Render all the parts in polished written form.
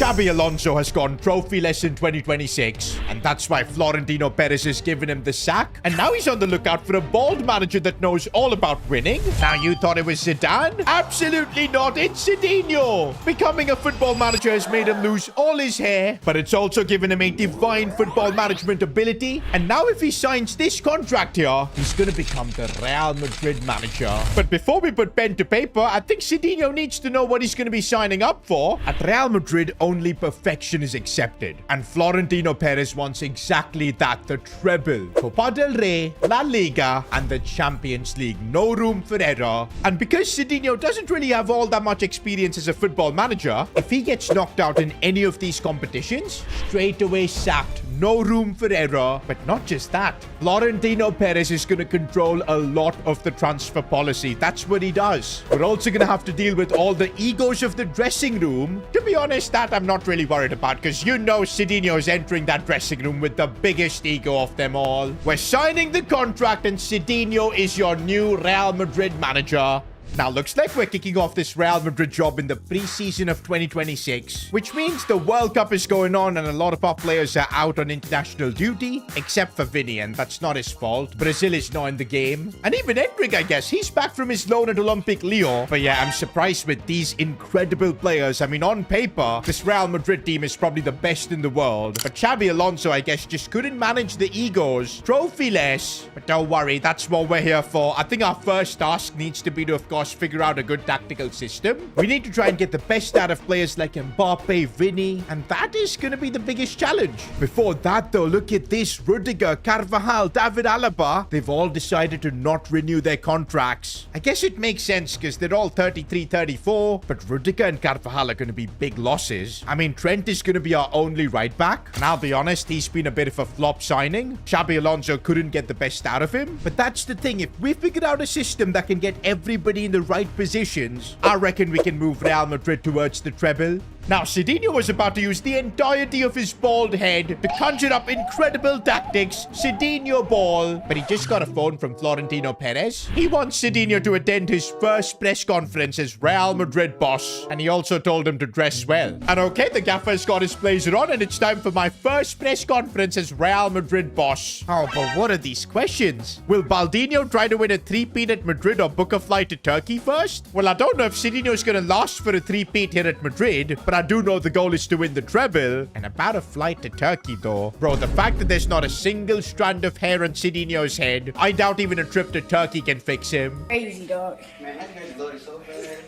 Xabi Alonso has gone trophyless in 2026, and that's why Florentino Perez has given him the sack. And now he's on the lookout for a bold manager that knows all about winning. Now you thought it was Zidane? Absolutely not. It's Sidinho. Becoming a football manager has made him lose all his hair, but it's also given him a divine football management ability. And now if he signs this contract here, he's going to become the Real Madrid manager. But before we put pen to paper, I think Sidinho needs to know what he's going to be signing up for. At Real Madrid, only perfection is accepted. And Florentino Perez wants exactly that, the treble. Copa del Rey, La Liga, and the Champions League. No room for error. And because Sidinho doesn't really have all that much experience as a football manager, if he gets knocked out in any of these competitions, straight away sacked. No room for error. But not just that. Florentino Perez is going to control a lot of the transfer policy. That's what he does. We're also going to have to deal with all the egos of the dressing room. To be honest, that I'm not really worried about, because you know Sidinho is entering that dressing room with the biggest ego of them all. We're signing the contract and Sidinho is your new Real Madrid manager. Now, looks like we're kicking off this Real Madrid job in the preseason of 2026, which means the World Cup is going on and a lot of our players are out on international duty, except for Vinny, and that's not his fault. Brazil is not in the game. And even Endrick, I guess, he's back from his loan at Olympique Lyon. But yeah, I'm surprised with these incredible players. I mean, on paper, this Real Madrid team is probably the best in the world. But Xabi Alonso, I guess, just couldn't manage the egos. Trophyless. But don't worry, that's what we're here for. I think our first task needs to be to, of course, figure out a good tactical system. We need to try and get the best out of players like Mbappe, Vinny, and that is going to be the biggest challenge. Before that, though, look at this. Rudiger, Carvajal, David Alaba. They've all decided to not renew their contracts. I guess it makes sense because they're all 33, 34, but Rudiger and Carvajal are going to be big losses. I mean, Trent is going to be our only right back, and I'll be honest, he's been a bit of a flop signing. Xabi Alonso couldn't get the best out of him, but that's the thing. If we figured out a system that can get everybody in the right positions, I reckon we can move Real Madrid towards the treble. Now, Sidinho was about to use the entirety of his bald head to conjure up incredible tactics. Sidinho ball. But he just got a phone from Florentino Perez. He wants Sidinho to attend his first press conference as Real Madrid boss. And he also told him to dress well. And okay, the gaffer's got his blazer on and it's time for my first press conference as Real Madrid boss. Oh, but what are these questions? Will Baldinho try to win a three-peat at Madrid or book a flight to Turkey first? Well, I don't know if Sidinho's going to last for a three-peat here at Madrid, but I do know the goal is to win the treble. And about a flight to Turkey, though. Bro, the fact that there's not a single strand of hair on Sidinho's head, I doubt even a trip to Turkey can fix him. Crazy, dog. Man, that guy's loaded so bad.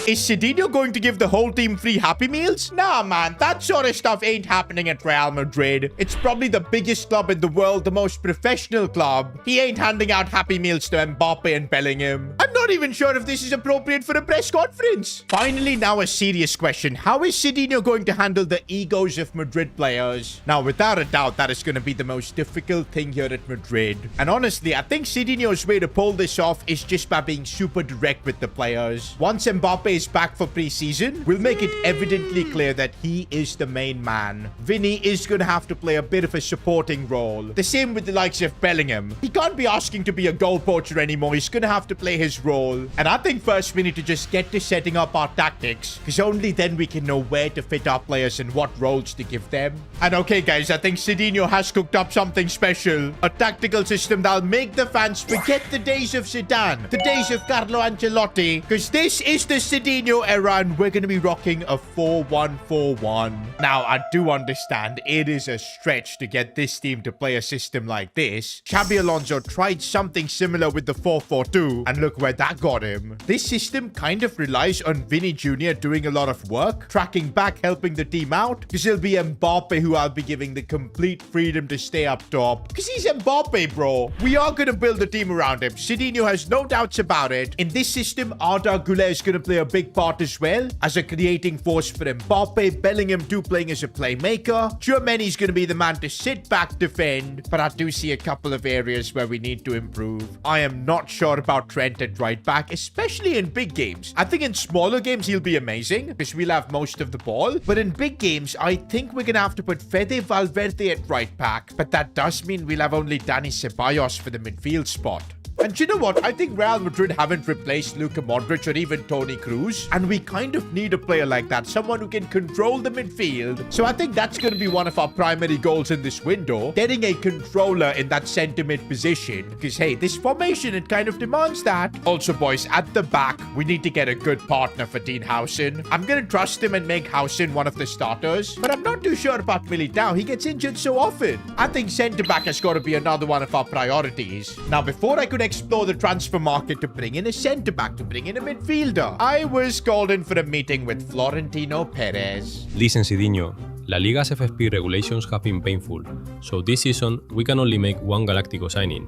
Is Sidinho going to give the whole team free Happy Meals? Nah, man. That sort of stuff ain't happening at Real Madrid. It's probably the biggest club in the world, the most professional club. He ain't handing out Happy Meals to Mbappe and Bellingham. I'm not even sure if this is appropriate for a press conference. Finally, now a serious question. How is Sidinho going to handle the egos of Madrid players? Now, without a doubt, that is going to be the most difficult thing here at Madrid. And honestly, I think Sidinho's way to pull this off is just by being super direct with the players. Once Mbappe is back for preseason, we'll make it evidently clear that he is the main man. Vinny is going to have to play a bit of a supporting role. The same with the likes of Bellingham. He can't be asking to be a goal poacher anymore. He's going to have to play his role. And I think first we need to just get to setting up our tactics, because only then we can know where to fit our players and what roles to give them. And okay, guys, I think Sidinho has cooked up something special. A tactical system that'll make the fans forget the days of Zidane, the days of Carlo Ancelotti, because this is the Sidinho era and we're going to be rocking a 4-1-4-1. Now, I do understand it is a stretch to get this team to play a system like this. Xabi Alonso tried something similar with the 4-4-2 and look where that got him. This system kind of relies on Vinny Jr. doing a lot of work, tracking back, helping the team out, because it'll be Mbappe who I'll be giving the complete freedom to stay up top, because he's Mbappe, bro. We are going to build a team around him. Sidinho has no doubts about it. In this system, Arda Güler is going to play a big part as well, as a creating force for Mbappe. Bellingham too playing as a playmaker. Tchouameni's going to be the man to sit back, defend, but I do see a couple of areas where we need to improve. I am not sure about Trent at right back, especially in big games. I think in smaller games he'll be amazing because we'll have most of the ball, but in big games I think we're gonna have to put Fede Valverde at right back, but that does mean we'll have only Dani Ceballos for the midfield spot. And you know what? I think Real Madrid haven't replaced Luka Modric or even Toni Kroos. And we kind of need a player like that. Someone who can control the midfield. So I think that's going to be one of our primary goals in this window. Getting a controller in that center mid position. Because, hey, this formation, it kind of demands that. Also, boys, at the back, we need to get a good partner for Dean Howson. I'm going to trust him and make Howson one of the starters. But I'm not too sure about Militao. He gets injured so often. I think center-back has got to be another one of our priorities. Now, before I could explore the transfer market to bring in a center-back, to bring in a midfielder, I was called in for a meeting with Florentino Perez. Listen, Sidinho. La Liga's FFP regulations have been painful, so this season we can only make one Galactico signing.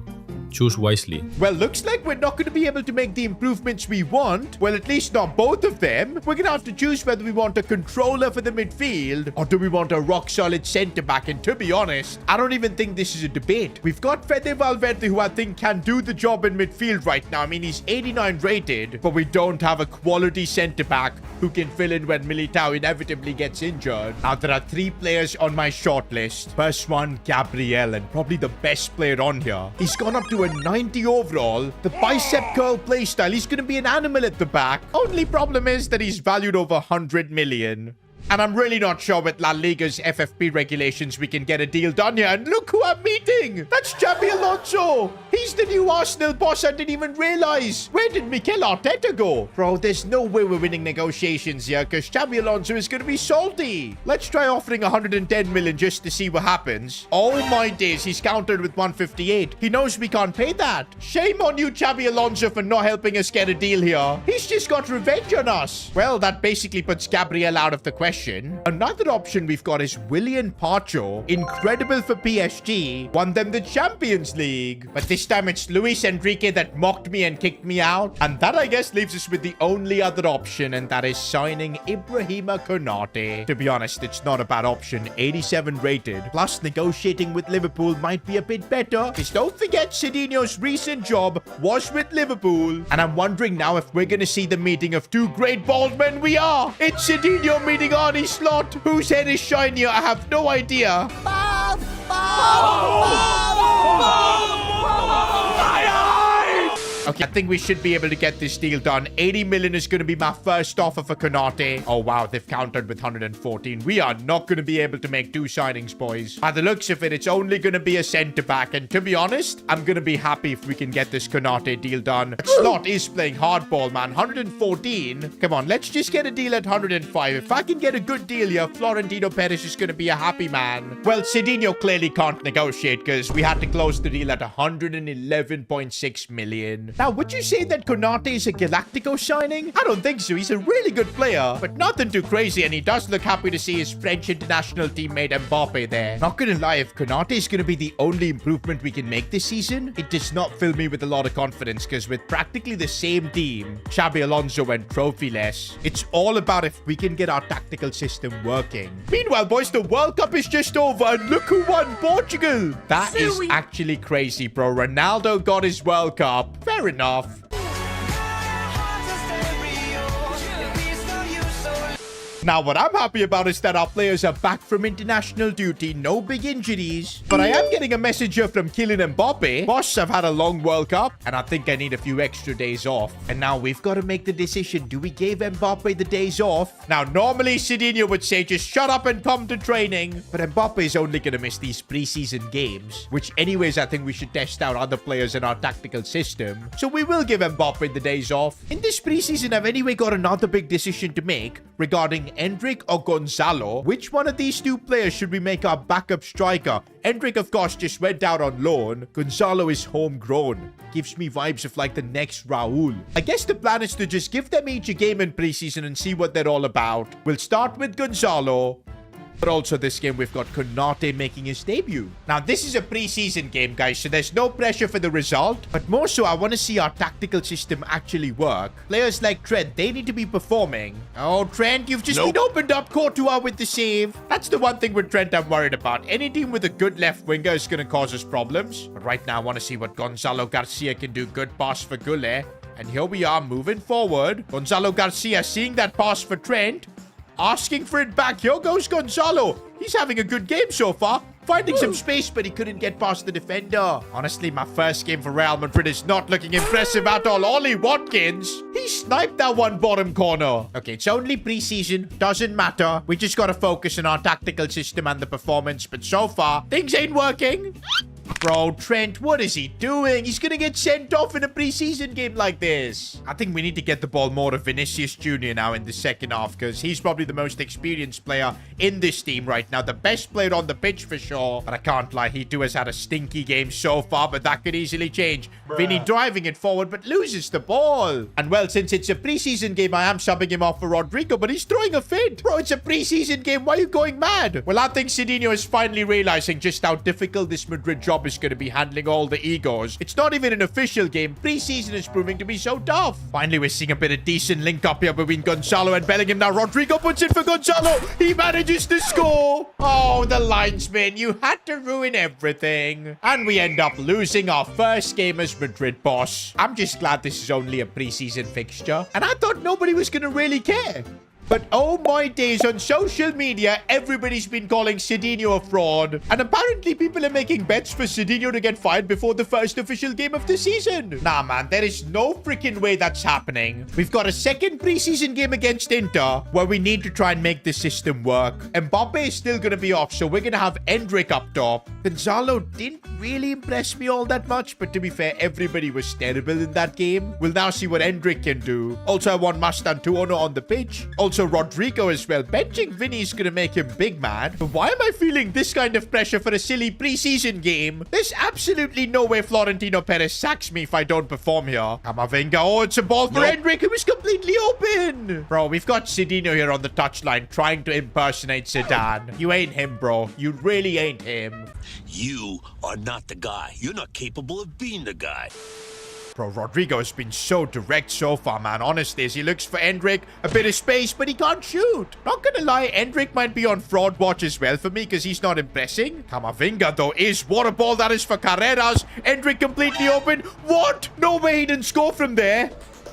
Choose wisely. Well, looks like we're not going to be able to make the improvements we want. Well, at least not both of them. We're going to have to choose whether we want a controller for the midfield or do we want a rock-solid centre-back. And to be honest, I don't even think this is a debate. We've got Fede Valverde, who I think can do the job in midfield right now. I mean, he's 89 rated, but we don't have a quality centre-back who can fill in when Militao inevitably gets injured. Now, there are 3 players on my shortlist. First one, Gabriel, and probably the best player on here. He's gone up to a 90 overall. The bicep curl playstyle. He's going to be an animal at the back. Only problem is that he's valued over 100 million. And I'm really not sure with La Liga's FFP regulations we can get a deal done here. And look who I'm meeting. That's Xabi Alonso. He's the new Arsenal boss. I didn't even realize. Where did Mikel Arteta go? Bro, there's no way we're winning negotiations here because Xabi Alonso is going to be salty. Let's try offering 110 million just to see what happens. Oh my days, he's countered with 158. He knows we can't pay that. Shame on you, Xabi Alonso, for not helping us get a deal here. He's just got revenge on us. Well, that basically puts Gabriel out of the question. Another option we've got is Willian Pacho. Incredible for PSG. Won them the Champions League. But this time it's Luis Enrique that mocked me and kicked me out. And that, I guess, leaves us with the only other option, and that is signing Ibrahima Konate. To be honest, it's not a bad option. 87 rated. Plus, negotiating with Liverpool might be a bit better. Because don't forget, Sidinho's recent job was with Liverpool. And I'm wondering now if we're going to see the meeting of 2 great bald men. We are. It's Sidinho meeting Arnie Slot. Whose head is shinier? I have no idea. Okay, I think we should be able to get this deal done. 80 million is going to be my first offer for Konate. Oh, wow. They've countered with 114. We are not going to be able to make 2 signings, boys. By the looks of it, it's only going to be a centre-back. And to be honest, I'm going to be happy if we can get this Konate deal done. But Slot is playing hardball, man. 114. Come on, let's just get a deal at 105. If I can get a good deal here, Florentino Perez is going to be a happy man. Well, Sidinho clearly can't negotiate because we had to close the deal at 111.6 million. Now, would you say that Konate is a Galactico signing? I don't think so. He's a really good player, but nothing too crazy, and he does look happy to see his French international teammate Mbappe there. Not gonna lie, if Konate is gonna be the only improvement we can make this season, it does not fill me with a lot of confidence, because with practically the same team, Xabi Alonso went trophyless. It's all about if we can get our tactical system working. Meanwhile, boys, the World Cup is just over, and look who won, Portugal. That is actually crazy, bro. Ronaldo got his World Cup. Fair enough. Now, what I'm happy about is that our players are back from international duty. No big injuries. But I am getting a message here from Kylian Mbappe. Boss, I've had a long World Cup, and I think I need a few extra days off. And now we've got to make the decision. Do we give Mbappe the days off? Now, normally Sidinho would say, just shut up and come to training. But Mbappe is only going to miss these preseason games, which anyways, I think we should test out other players in our tactical system. So we will give Mbappe the days off. In this preseason, I've anyway got another big decision to make regarding Endrick or Gonzalo. Which one of these 2 players should we make our backup striker? Endrick, of course, just went out on loan. Gonzalo is homegrown. Gives me vibes of like the next Raul. I guess the plan is to just give them each a game in preseason and see what they're all about. We'll start with Gonzalo. But also this game, we've got Konate making his debut. Now, this is a preseason game, guys, so there's no pressure for the result. But more so, I want to see our tactical system actually work. Players like Trent, they need to be performing. Oh, Trent, you've just been opened up. Courtois with the save. That's the one thing with Trent I'm worried about. Any team with a good left winger is going to cause us problems. But right now, I want to see what Gonzalo Garcia can do. Good pass for Goulet. And here we are moving forward. Gonzalo Garcia seeing that pass for Trent. Asking for it back. Here goes Gonzalo. He's having a good game so far. finding some space, but he couldn't get past the defender. Honestly, my first game for Real Madrid is not looking impressive at all. Ollie Watkins, he sniped that one bottom corner. Okay, it's only preseason. Doesn't matter. We just got to focus on our tactical system and the performance. But so far, things ain't working. Bro, Trent, what is he doing? He's gonna get sent off in a preseason game like this. I think we need to get the ball more to Vinicius Jr. now in the second half, because he's probably the most experienced player in this team right now. The best player on the pitch for sure. But I can't lie, he too has had a stinky game so far, but that could easily change. Vinny driving it forward, but loses the ball. And well, since it's a preseason game, I am subbing him off for Rodrigo, but he's throwing a fit. Bro, it's a preseason game. Why are you going mad? Well, I think Sidinho is finally realizing just how difficult this Madrid job is going to be, handling all the egos. It's not even an official game. Preseason is proving to be so tough. Finally, we're seeing a bit of decent link up here between Gonzalo and Bellingham. Now Rodrigo puts it for Gonzalo. He manages to score. Oh, the linesman. You had to ruin everything. And we end up losing our first game as Madrid boss. I'm just glad this is only a preseason fixture. And I thought nobody was going to really care. But oh my days, on social media, everybody's been calling Sidinho a fraud. And apparently people are making bets for Sidinho to get fired before the first official game of the season. Nah, man, there is no freaking way that's happening. We've got a second preseason game against Inter where we need to try and make the system work. Mbappe is still going to be off, so we're going to have Endrick up top. Gonzalo didn't really impress me all that much, but to be fair, everybody was terrible in that game. We'll now see what Endrick can do. Also, I want Mastantuono on the pitch. Also, Rodrigo as well. Benching Vinny is going to make him big mad. But why am I feeling this kind of pressure for a silly preseason game? There's absolutely no way Florentino Perez sacks me if I don't perform here. Camavinga. Oh, it's a ball for Endrick, who is completely open. Bro, we've got Sidinho here on the touchline trying to impersonate Zidane. You ain't him, bro. You really ain't him. You are not the guy. You're not capable of being the guy. Bro, Rodrigo has been so direct so far, man. Honestly, as he looks for Endrick, a bit of space, but he can't shoot. Not gonna lie, Endrick might be on fraud watch as well for me because he's not impressing. Camavinga, though, is what a ball that is for Carreras. Endrick completely open. What? No way he didn't score from there.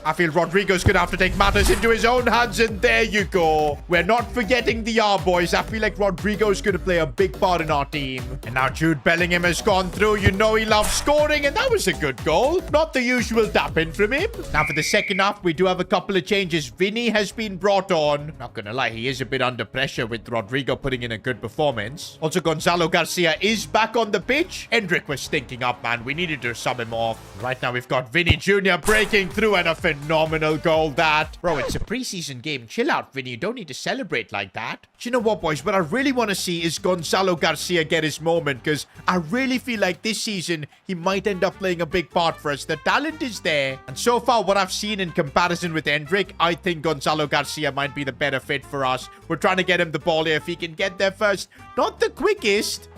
I feel Rodrigo's going to have to take matters into his own hands, and there you go. We're not forgetting the R boys. I feel like Rodrigo's going to play a big part in our team. And now Jude Bellingham has gone through. You know he loves scoring, and that was a good goal. Not the usual tap-in from him. Now for the second half, we do have a couple of changes. Vinny has been brought on. Not going to lie, he is a bit under pressure with Rodrigo putting in a good performance. Also, Gonzalo Garcia is back on the pitch. Endrick was stinking up, man. We needed to sub him off. Right now, we've got Vinny Jr. breaking through, and a phenomenal goal that. Bro, it's a preseason game. Chill out, Vinny. You don't need to celebrate like that. Do you know what, boys? What I really want to see is Gonzalo Garcia get his moment, because I really feel like this season he might end up playing a big part for us. The talent is there. And so far, what I've seen in comparison with Endrick, I think Gonzalo Garcia might be the better fit for us. We're trying to get him the ball here if he can get there first. Not the quickest.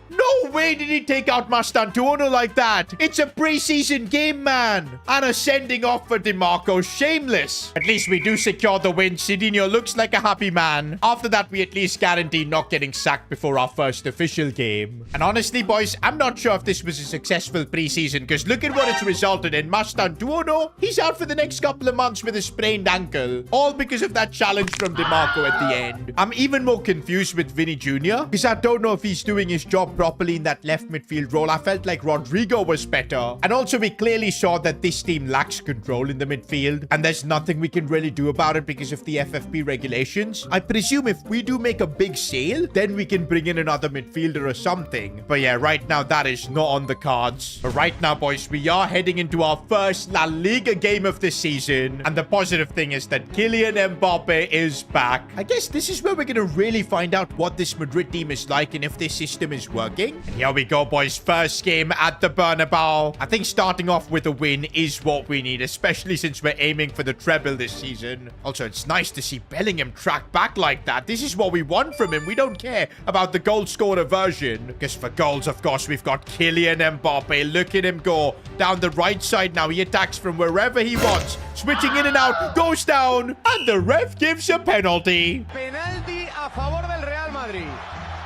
No way did he take out Mastantuono like that. It's a preseason game, man. And a sending off for DeMarco. Shameless. At least we do secure the win. Sidinho looks like a happy man. After that, we at least guarantee not getting sacked before our first official game. And honestly, boys, I'm not sure if this was a successful preseason, because look at what it's resulted in. Mastantuono, he's out for the next couple of months with a sprained ankle. All because of that challenge from DeMarco at the end. I'm even more confused with Vinny Jr., because I don't know if he's doing his job properly in that left midfield role. I felt like Rodrigo was better. And also, we clearly saw that this team lacks control in the midfield, and there's nothing we can really do about it because of the FFP regulations. I presume if we do make a big sale, then we can bring in another midfielder or something. But yeah, right now, that is not on the cards. But right now, boys, we are heading into our first La Liga game of the season. And the positive thing is that Kylian Mbappe is back. I guess this is where we're going to really find out what this Madrid team is like and if this system is working. And here we go, boys. First game at the Bernabeu. I think starting off with a win is what we need, especially since we're aiming for the treble this season. Also, it's nice to see Bellingham track back like that. This is what we want from him. We don't care about the goal scorer version. Because for goals, of course, we've got Kylian Mbappe. Look at him go down the right side now. He attacks from wherever he wants. Switching in and out. Goes down. And the ref gives a penalty. Penalty a favor del Real Madrid.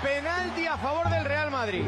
Penalty a favor del Real Madrid.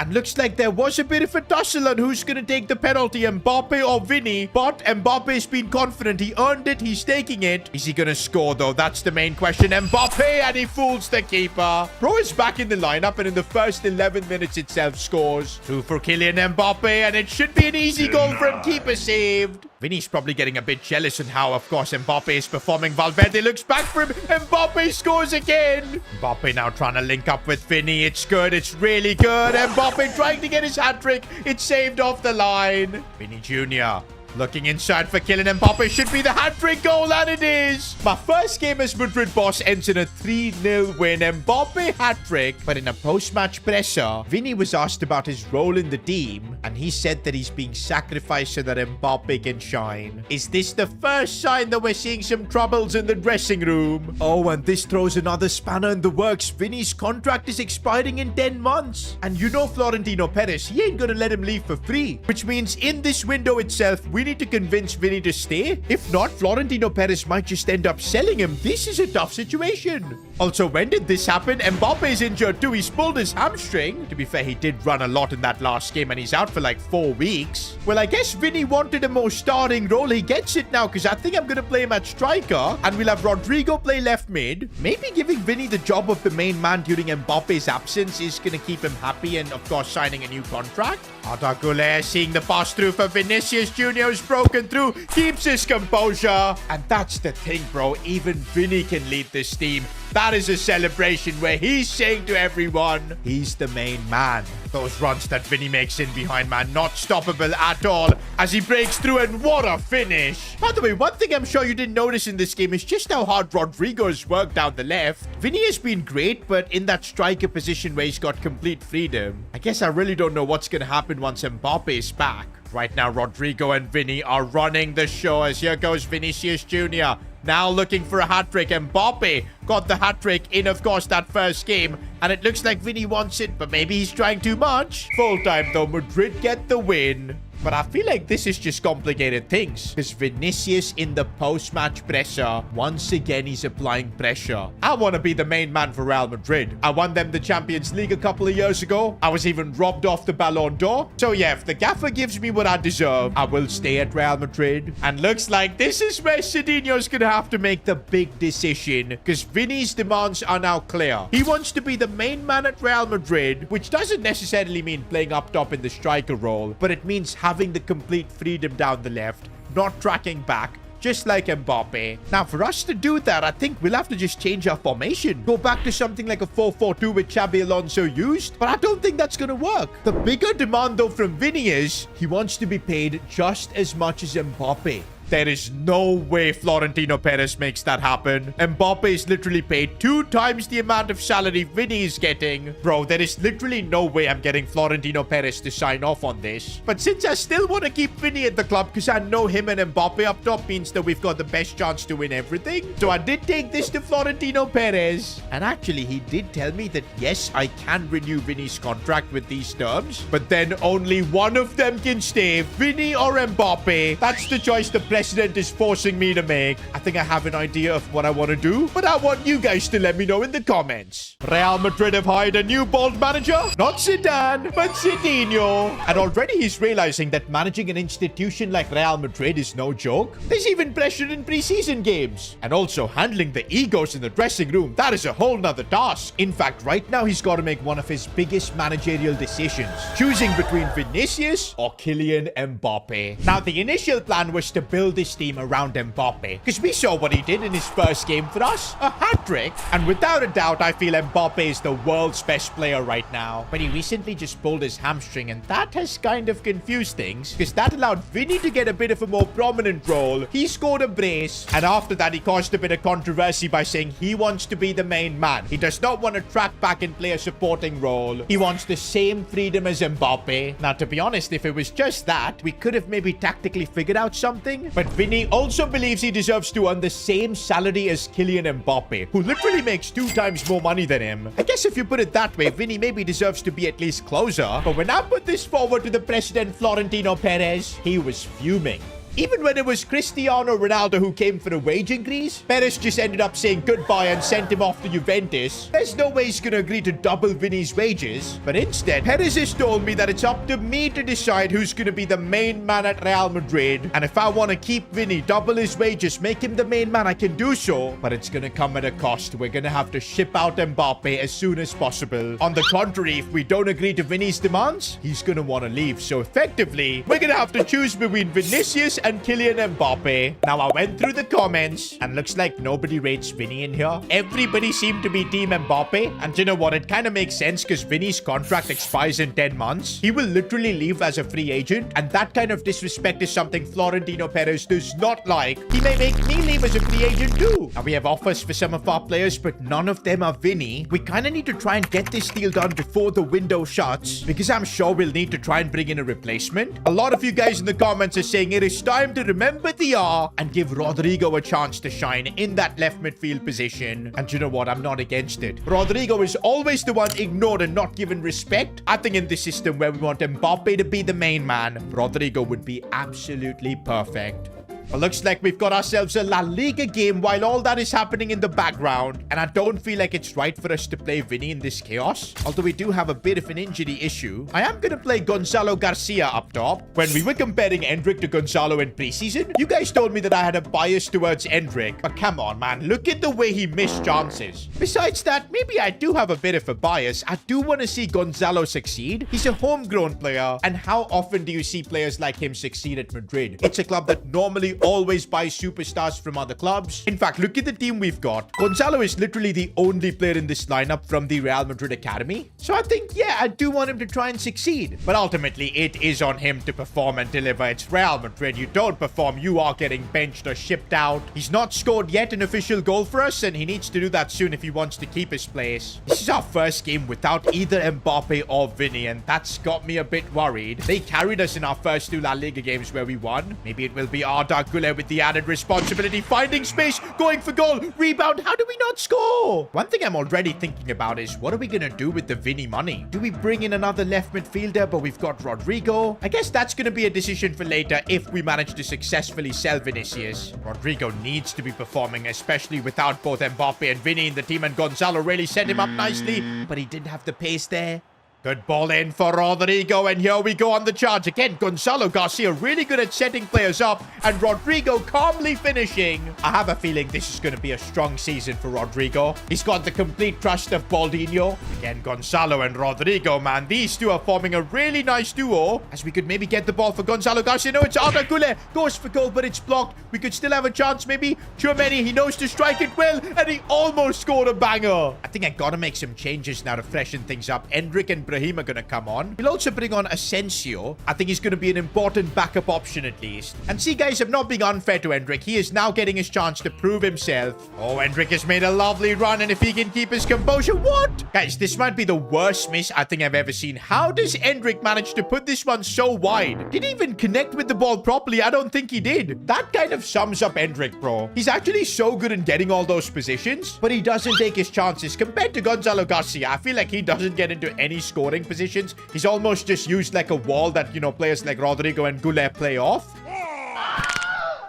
And looks like there was a bit of a tussle on who's going to take the penalty, Mbappe or Vinny. But Mbappe's been confident. He earned it. He's taking it. Is he going to score, though? That's the main question. Mbappe, and he fools the keeper. Bro is back in the lineup, and in the first 11 minutes itself scores. 2 for Kylian Mbappe, and it should be an easy goal for him. Keeper saved. Vinny's probably getting a bit jealous on how, of course, Mbappe is performing. Valverde looks back for him. Mbappe scores again. Mbappe now trying to link up with Vinny. It's good. It's really good. Mbappe trying to get his hat-trick. It's saved off the line. Vinny Jr. looking inside for Kylian Mbappe. Should be the hat-trick goal, and it is. My first game as Madrid boss ends in a 3-0 win. Mbappe hat-trick. But in a post-match presser, Vinny was asked about his role in the team, and he said that he's being sacrificed so that Mbappe can shine. Is this the first sign that we're seeing some troubles in the dressing room? Oh, and this throws another spanner in the works. Vinny's contract is expiring in 10 months. And you know Florentino Perez, he ain't gonna let him leave for free. Which means in this window itself, we need to convince Vinny to stay. If not, Florentino Perez might just end up selling him. This is a tough situation. Also, when did this happen? Mbappe is injured too. He's pulled his hamstring. To be fair, he did run a lot in that last game, and he's out for like 4 weeks. Well, I guess Vinny wanted a more starting role. He gets it now, because I think I'm going to play him at striker, and we'll have Rodrigo play left mid. Maybe giving Vinny the job of the main man during Mbappe's absence is going to keep him happy, and of course, signing a new contract. Arda Güler seeing the pass through for Vinicius Jr. is broken through, keeps his composure. And that's the thing, bro. Even Vinny can lead this team. That is a celebration where he's saying to everyone, he's the main man. Those runs that Vinny makes in behind, man, not stoppable at all as he breaks through, and what a finish. By the way, one thing I'm sure you didn't notice in this game is just how hard Rodrigo's worked down the left. Vinny has been great, but in that striker position where he's got complete freedom, I guess I really don't know what's going to happen once Mbappe is back. Right now, Rodrigo and Vinny are running the show as here goes Vinicius Jr. Now looking for a hat-trick. Mbappe got the hat-trick in, of course, that first game. And it looks like Vinny wants it, but maybe he's trying too much. Full time, though. Madrid get the win. But I feel like this is just complicated things. Because Vinicius in the post-match presser, once again, he's applying pressure. I want to be the main man for Real Madrid. I won them the Champions League a couple of years ago. I was even robbed off the Ballon d'Or. So yeah, if the gaffer gives me what I deserve, I will stay at Real Madrid. And looks like this is where Sidinho's going to have to make the big decision. Because Vinny's demands are now clear. He wants to be the main man at Real Madrid, which doesn't necessarily mean playing up top in the striker role, but it means having the complete freedom down the left, not tracking back, just like Mbappe. Now, for us to do that, I think we'll have to just change our formation. Go back to something like a 4-4-2 which Xabi Alonso used, but I don't think that's going to work. The bigger demand, though, from Vinny is he wants to be paid just as much as Mbappe. There is no way Florentino Perez makes that happen. Mbappe is literally paid 2 times the amount of salary Vinny is getting. Bro, there is literally no way I'm getting Florentino Perez to sign off on this. But since I still want to keep Vinny at the club because I know him and Mbappe up top means that we've got the best chance to win everything. So I did take this to Florentino Perez. And actually, he did tell me that yes, I can renew Vinny's contract with these terms. But then only one of them can stay, Vinny or Mbappe. That's the choice the president is forcing me to make. I think I have an idea of what I want to do, but I want you guys to let me know in the comments. Real Madrid have hired a new bold manager. Not Zidane, but Sidinho. And already he's realizing that managing an institution like Real Madrid is no joke. There's even pressure in preseason games. And also handling the egos in the dressing room, that is a whole nother task. In fact, right now he's got to make one of his biggest managerial decisions, choosing between Vinicius or Kylian Mbappe. Now, the initial plan was to build this team around Mbappe, because we saw what he did in his first game for us, a hat-trick. And without a doubt, I feel Mbappe is the world's best player right now. But he recently just pulled his hamstring, and that has kind of confused things, because that allowed Vinny to get a bit of a more prominent role. He scored a brace, and after that, he caused a bit of controversy by saying he wants to be the main man. He does not want to track back and play a supporting role. He wants the same freedom as Mbappe. Now, to be honest, if it was just that, we could have maybe tactically figured out something. But Vinny also believes he deserves to earn the same salary as Kylian Mbappe, who literally makes 2 times more money than him. I guess if you put it that way, Vinny maybe deserves to be at least closer. But when I put this forward to the president, Florentino Perez, he was fuming. Even when it was Cristiano Ronaldo who came for a wage increase, Perez just ended up saying goodbye and sent him off to Juventus. There's no way he's going to agree to double Vinny's wages. But instead, Perez has told me that it's up to me to decide who's going to be the main man at Real Madrid. And if I want to keep Vinny, double his wages, make him the main man, I can do so. But it's going to come at a cost. We're going to have to ship out Mbappe as soon as possible. On the contrary, if we don't agree to Vinny's demands, he's going to want to leave. So effectively, we're going to have to choose between Vinicius and Kylian Mbappe. Now, I went through the comments and looks like nobody rates Vinny in here. Everybody seemed to be Team Mbappe. And you know what? It kind of makes sense because Vinny's contract expires in 10 months. He will literally leave as a free agent. And that kind of disrespect is something Florentino Perez does not like. He may make me leave as a free agent too. Now, we have offers for some of our players, but none of them are Vinny. We kind of need to try and get this deal done before the window shuts, because I'm sure we'll need to try and bring in a replacement. A lot of you guys in the comments are saying it is time to remember the R and give Rodrigo a chance to shine in that left midfield position. And you know what? I'm not against it. Rodrigo is always the one ignored and not given respect. I think in this system where we want Mbappe to be the main man, Rodrigo would be absolutely perfect. Well, looks like we've got ourselves a La Liga game while all that is happening in the background. And I don't feel like it's right for us to play Vinny in this chaos. Although we do have a bit of an injury issue. I am going to play Gonzalo Garcia up top. When we were comparing Endrick to Gonzalo in preseason, you guys told me that I had a bias towards Endrick. But come on, man. Look at the way he missed chances. Besides that, maybe I do have a bit of a bias. I do want to see Gonzalo succeed. He's a homegrown player. And how often do you see players like him succeed at Madrid? It's a club that normally always buy superstars from other clubs. In fact, look at the team we've got. Gonzalo is literally the only player in this lineup from the Real Madrid Academy. So I think, yeah, I do want him to try and succeed. But ultimately, it is on him to perform and deliver. It's Real Madrid. You don't perform, you are getting benched or shipped out. He's not scored yet an official goal for us, and he needs to do that soon if he wants to keep his place. This is our first game without either Mbappe or Vinny, and that's got me a bit worried. They carried us in our first two La Liga games where we won. Maybe it will be Arda Güler with the added responsibility, finding space, going for goal, rebound. How do we not score? One thing I'm already thinking about is, what are we going to do with the Vinny money? Do we bring in another left midfielder, but we've got Rodrigo? I guess that's going to be a decision for later if we manage to successfully sell Vinicius. Rodrigo needs to be performing, especially without both Mbappe and Vinny in the team, and Gonzalo really set him up nicely, but he didn't have the pace there. Good ball in for Rodrigo, and here we go on the charge. Again, Gonzalo Garcia really good at setting players up, and Rodrigo calmly finishing. I have a feeling this is going to be a strong season for Rodrigo. He's got the complete trust of Baldinho. Again, Gonzalo and Rodrigo, man. These two are forming a really nice duo, as we could maybe get the ball for Gonzalo Garcia. No, it's Arda Güler. Goes for goal, but it's blocked. We could still have a chance, maybe. Tchouameni, he knows to strike it well, and he almost scored a banger. I think I got to make some changes now to freshen things up. Endrick and Brahim are going to come on. We'll also bring on Asensio. I think he's going to be an important backup option at least. And see, guys, I'm not being unfair to Endrick. He is now getting his chance to prove himself. Oh, Endrick has made a lovely run, and if he can keep his composure, what? Guys, this might be the worst miss I think I've ever seen. How does Endrick manage to put this one so wide? Didn't even connect with the ball properly. I don't think he did. That kind of sums up Endrick, bro. He's actually so good in getting all those positions, but he doesn't take his chances. Compared to Gonzalo Garcia, I feel like he doesn't get into any scoring positions. He's almost just used like a wall that, you know, players like Rodrigo and Güler play off.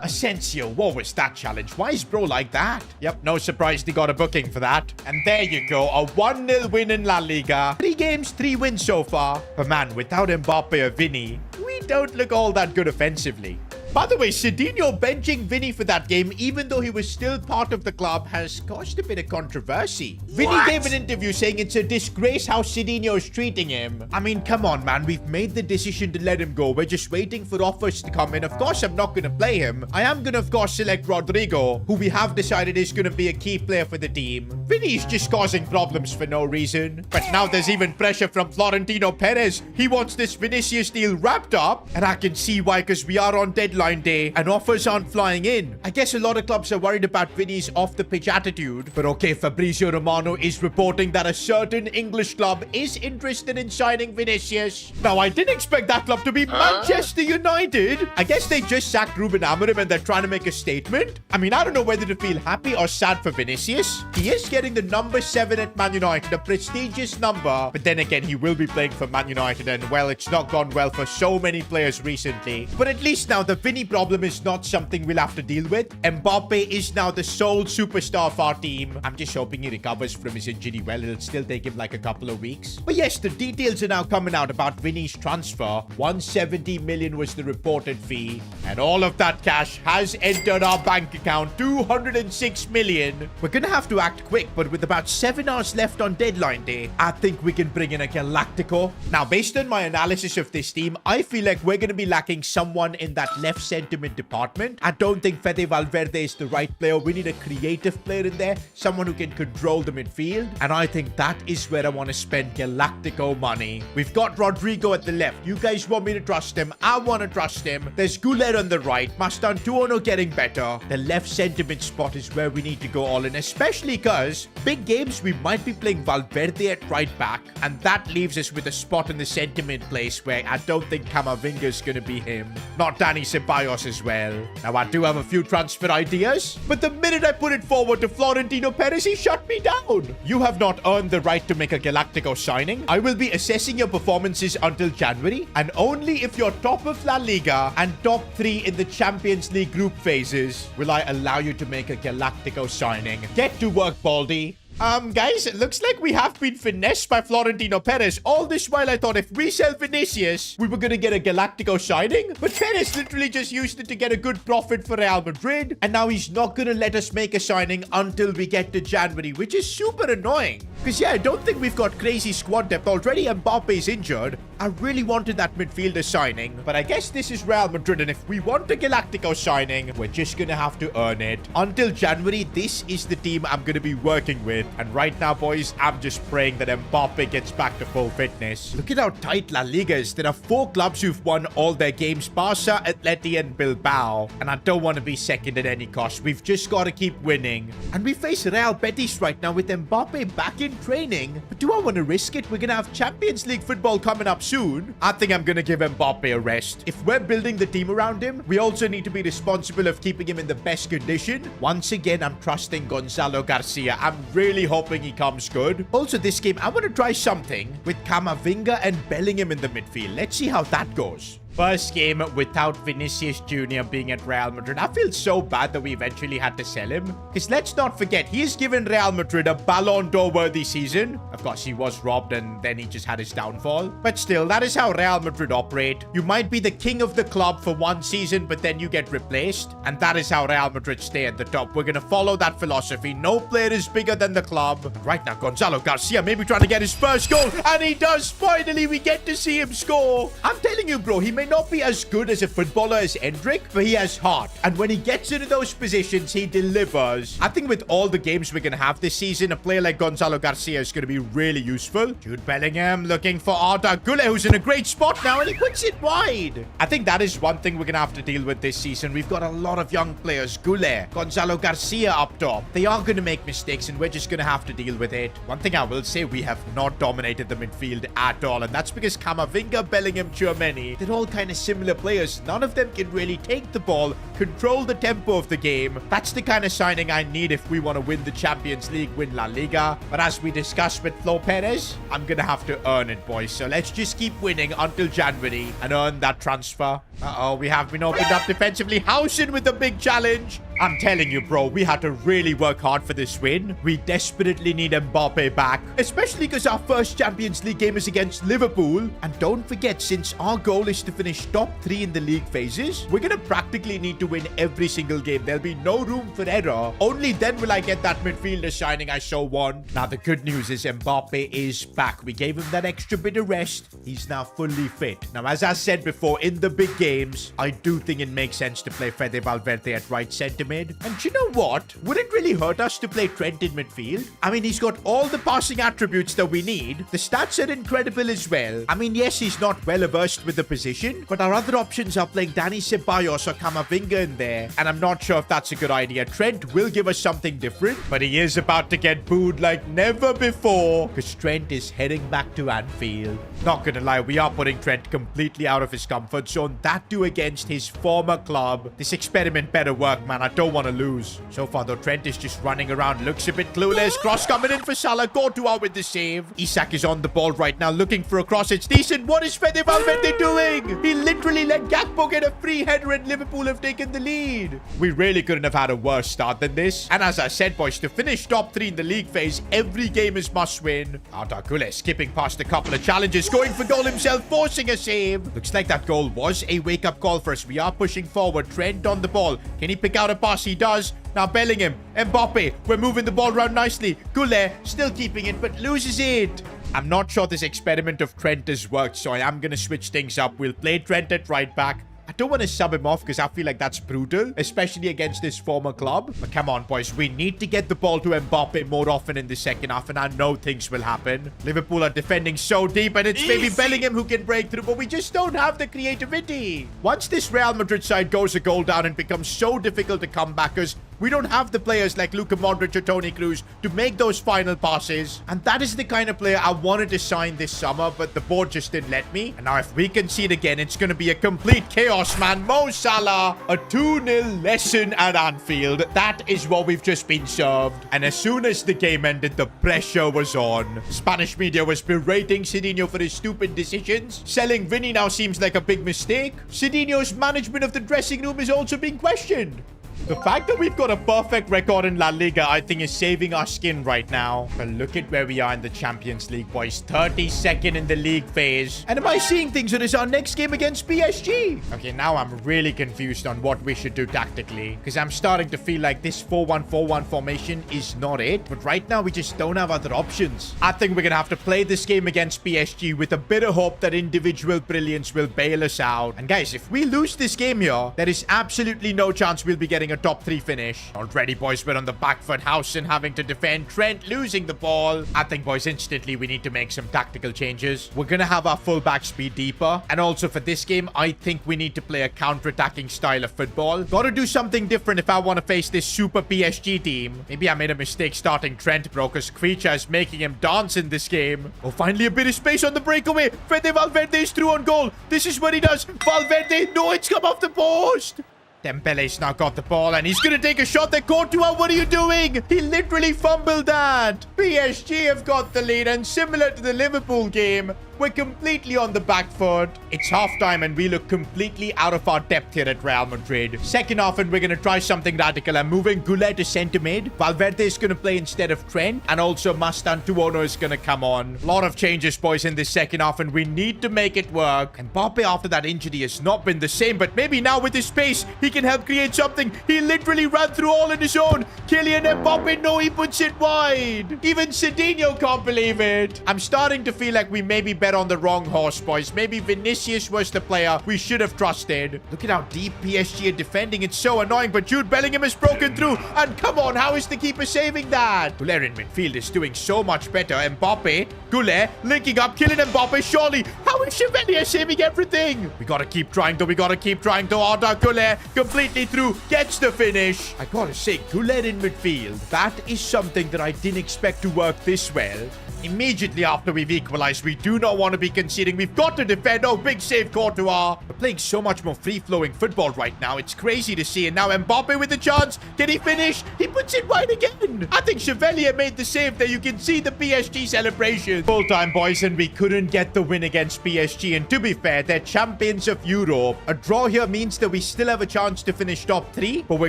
Asensio, what was that challenge? Why is bro like that? Yep, no surprise he got a booking for that. And there you go, a 1-0 win in La Liga. 3 games, 3 wins so far. But man, without Mbappe or Vinny, we don't look all that good offensively. By the way, Sidinho benching Vinny for that game, even though he was still part of the club, has caused a bit of controversy. Vinny gave an interview saying it's a disgrace how Sidinho is treating him. I mean, come on, man. We've made the decision to let him go. We're just waiting for offers to come in. Of course, I'm not going to play him. I am going to, of course, select Rodrigo, who we have decided is going to be a key player for the team. Vinny's just causing problems for no reason. But now there's even pressure from Florentino Perez. He wants this Vinicius deal wrapped up. And I can see why, because we are on deadline day and offers aren't flying in. I guess a lot of clubs are worried about Vinny's off-the-pitch attitude. But okay, Fabrizio Romano is reporting that a certain English club is interested in signing Vinicius. Now, I didn't expect that club to be Manchester United. I guess they just sacked Ruben Amorim and they're trying to make a statement. I mean, I don't know whether to feel happy or sad for Vinicius. He is getting the number 7 at Man United, a prestigious number. But then again, he will be playing for Man United, and well, it's not gone well for so many players recently. But at least now the Vinny problem is not something we'll have to deal with. Mbappe is now the sole superstar of our team. I'm just hoping he recovers from his injury well. It'll still take him like a couple of weeks. But yes, the details are now coming out about Vinny's transfer. 170 million was the reported fee. And all of that cash has entered our bank account. 206 million. We're gonna have to act quick, but with about 7 hours left on deadline day, I think we can bring in a Galactico. Now, based on my analysis of this team, I feel like we're gonna be lacking someone in that left sentiment department. I don't think Fede Valverde is the right player. We need a creative player in there, someone who can control the midfield, and I think that is where I want to spend Galactico money. We've got Rodrigo at the left. You guys want me to trust him? I want to trust him. There's Goulet on the right. Mastantuono getting better. The left sentiment spot is where we need to go all in, especially because big games we might be playing Valverde at right back, and that leaves us with a spot in the sentiment place where I don't think Camavinga's going to be him. Not Dani Ceballos as well. Now, I do have a few transfer ideas, but the minute I put it forward to Florentino Perez, he shut me down. You have not earned the right to make a Galactico signing. I will be assessing your performances until January, and only if you're top of La Liga and top 3 in the Champions League group phases will I allow you to make a Galactico signing. Get to work, Baldy. Guys, it looks like we have been finessed by Florentino Perez. All this while, I thought if we sell Vinicius, we were going to get a Galactico signing. But Perez literally just used it to get a good profit for Real Madrid. And now he's not going to let us make a signing until we get to January, which is super annoying. Because, yeah, I don't think we've got crazy squad depth. Already Mbappe's injured. I really wanted that midfielder signing. But I guess this is Real Madrid. And if we want a Galactico signing, we're just going to have to earn it. Until January, this is the team I'm going to be working with. And right now, boys, I'm just praying that Mbappe gets back to full fitness. Look at how tight La Liga is. There are 4 clubs who've won all their games. Barca, Atleti, and Bilbao. And I don't want to be second at any cost. We've just got to keep winning. And we face Real Betis right now with Mbappe back in training. But do I want to risk it? We're going to have Champions League football coming up soon. I think I'm going to give Mbappe a rest. If we're building the team around him, we also need to be responsible of keeping him in the best condition. Once again, I'm trusting Gonzalo Garcia. I'm really hoping he comes good. Also, this game, I want to try something with Camavinga and Bellingham in the midfield. Let's see how that goes. First game without Vinicius Jr. being at Real Madrid. I feel so bad that we eventually had to sell him. Because let's not forget, he's given Real Madrid a Ballon d'Or worthy season. Of course, he was robbed and then he just had his downfall. But still, that is how Real Madrid operate. You might be the king of the club for one season, but then you get replaced. And that is how Real Madrid stay at the top. We're going to follow that philosophy. No player is bigger than the club. Right now, Gonzalo Garcia maybe trying to get his first goal. And he does. Finally, we get to see him score. I'm telling you, bro, he may not be as good as a footballer as Endrick, but he has heart. And when he gets into those positions, he delivers. I think with all the games we're going to have this season, a player like Gonzalo Garcia is going to be really useful. Jude Bellingham looking for Arda Güler, who's in a great spot now, and he puts it wide. I think that is one thing we're going to have to deal with this season. We've got a lot of young players. Güler, Gonzalo Garcia up top. They are going to make mistakes, and we're just going to have to deal with it. One thing I will say, we have not dominated the midfield at all, and that's because Camavinga, Bellingham, Tchouaméni, they're all kind of similar players. None of them can really take the ball, control the tempo of the game. That's the kind of signing I need if we want to win the Champions League, win La Liga. But as we discussed with Flo Perez, I'm going to have to earn it, boys. So let's just keep winning until January and earn that transfer. Uh-oh, we have been opened up defensively. Housen with the big challenge. I'm telling you, bro, we had to really work hard for this win. We desperately need Mbappe back, especially because our first Champions League game is against Liverpool. And don't forget, since our goal is to finish top 3 in the league phases, we're going to practically need to win every single game. There'll be no room for error. Only then will I get that midfielder signing I so want. Now, the good news is Mbappe is back. We gave him that extra bit of rest. He's now fully fit. Now, as I said before, in the big games, I do think it makes sense to play Fede Valverde at right centre mid. And you know what? Would it really hurt us to play Trent in midfield? I mean, he's got all the passing attributes that we need. The stats are incredible as well. I mean, yes, he's not well versed with the position, but our other options are playing Dani Ceballos or Camavinga in there. And I'm not sure if that's a good idea. Trent will give us something different, but he is about to get booed like never before because Trent is heading back to Anfield. Not gonna lie, we are putting Trent completely out of his comfort zone. That too against his former club. This experiment better work, man. I don't want to lose. So far, though, Trent is just running around. Looks a bit clueless. Cross coming in for Salah. Courtois with the save. Isak is on the ball right now, looking for a cross. It's decent. What is Fede Valverde doing? He literally let Gakpo get a free header and Liverpool have taken the lead. We really couldn't have had a worse start than this. And as I said, boys, to finish top 3 in the league phase, every game is must win. Arda Güler skipping past a couple of challenges, going for goal himself, forcing a save. Looks like that goal was a wake-up call for us. We are pushing forward. Trent on the ball. Can he pick out a pass? He does. Now Bellingham, Mbappe, we're moving the ball around nicely. Güler still keeping it, but loses it. I'm not sure this experiment of Trent has worked, so I am going to switch things up. We'll play Trent at right back. I don't want to sub him off because I feel like that's brutal, especially against this former club. But come on, boys. We need to get the ball to Mbappe more often in the second half, and I know things will happen. Liverpool are defending so deep, and it's maybe Bellingham who can break through, but we just don't have the creativity. Once this Real Madrid side goes a goal down, it becomes so difficult to come back because we don't have the players like Luka Modric or Toni Kroos to make those final passes. And that is the kind of player I wanted to sign this summer, but the board just didn't let me. And now if we concede again, it's going to be a complete chaos, man. Mo Salah, a 2-0 lesson at Anfield. That is what we've just been served. And as soon as the game ended, the pressure was on. Spanish media was berating Sidinho for his stupid decisions. Selling Vinny now seems like a big mistake. Sidinho's management of the dressing room is also being questioned. The fact that we've got a perfect record in La Liga, I think, is saving our skin right now. But look at where we are in the Champions League, boys. 32nd in the league phase. And am I seeing things that is our next game against PSG? Okay, now I'm really confused on what we should do tactically. Because I'm starting to feel like this 4-1-4-1 formation is not it. But right now, we just don't have other options. I think we're going to have to play this game against PSG with a bit of hope that individual brilliance will bail us out. And guys, if we lose this game here, there is absolutely no chance we'll be getting a top 3 finish. Already, boys, we're on the back foot. Housen having to defend. Trent losing the ball. I think, boys, instantly we need to make some tactical changes. We're going to have our fullback speed deeper. And also for this game, I think we need to play a counter-attacking style of football. Got to do something different if I want to face this super PSG team. Maybe I made a mistake starting Trent, bro, because Creature is making him dance in this game. Oh, finally a bit of space on the breakaway. Fede Valverde is through on goal. This is what he does. Valverde, no, it's come off the post. Dembele's now got the ball and he's going to take a shot there. Courtois, what are you doing? He literally fumbled that. PSG have got the lead, and similar to the Liverpool game, we're completely on the back foot. It's halftime and we look completely out of our depth here at Real Madrid. Second half, and we're going to try something radical. I'm moving Güler to centre mid. Valverde is going to play instead of Trent, and also Mastantuono is going to come on. A lot of changes, boys, in this second half, and we need to make it work. And Mbappe, after that injury, has not been the same, but maybe now with his pace, he can help create something. He literally ran through all on his own. Kylian Mbappe, no, he puts it wide. Even Sidinho can't believe it. I'm starting to feel like we may be bet on the wrong horse, boys. Maybe Vinicius was the player we should have trusted. Look at how deep PSG are defending. It's so annoying, but Jude Bellingham has broken through. And come on, how is the keeper saving that? Güler in midfield is doing so much better. Mbappe, Güler, linking up, Kylian Mbappe, surely. How is Chevalier saving everything? We gotta keep trying, though. We gotta keep trying, though. Arda Güler completely through, gets the finish. I gotta say, Güler in midfield, that is something that I didn't expect to work this well. Immediately after we've equalized, we do not want to be conceding. We've got to defend. Oh, big save, Courtois. We're playing so much more free-flowing football right now. It's crazy to see. And now Mbappe with the chance. Can he finish? He puts it wide again. I think Chevalier made the save there. You can see the PSG celebration. Full time, boys, and we couldn't get the win against PSG. And to be fair, they're champions of Europe. A draw here means that we still have a chance to finish top 3, but we're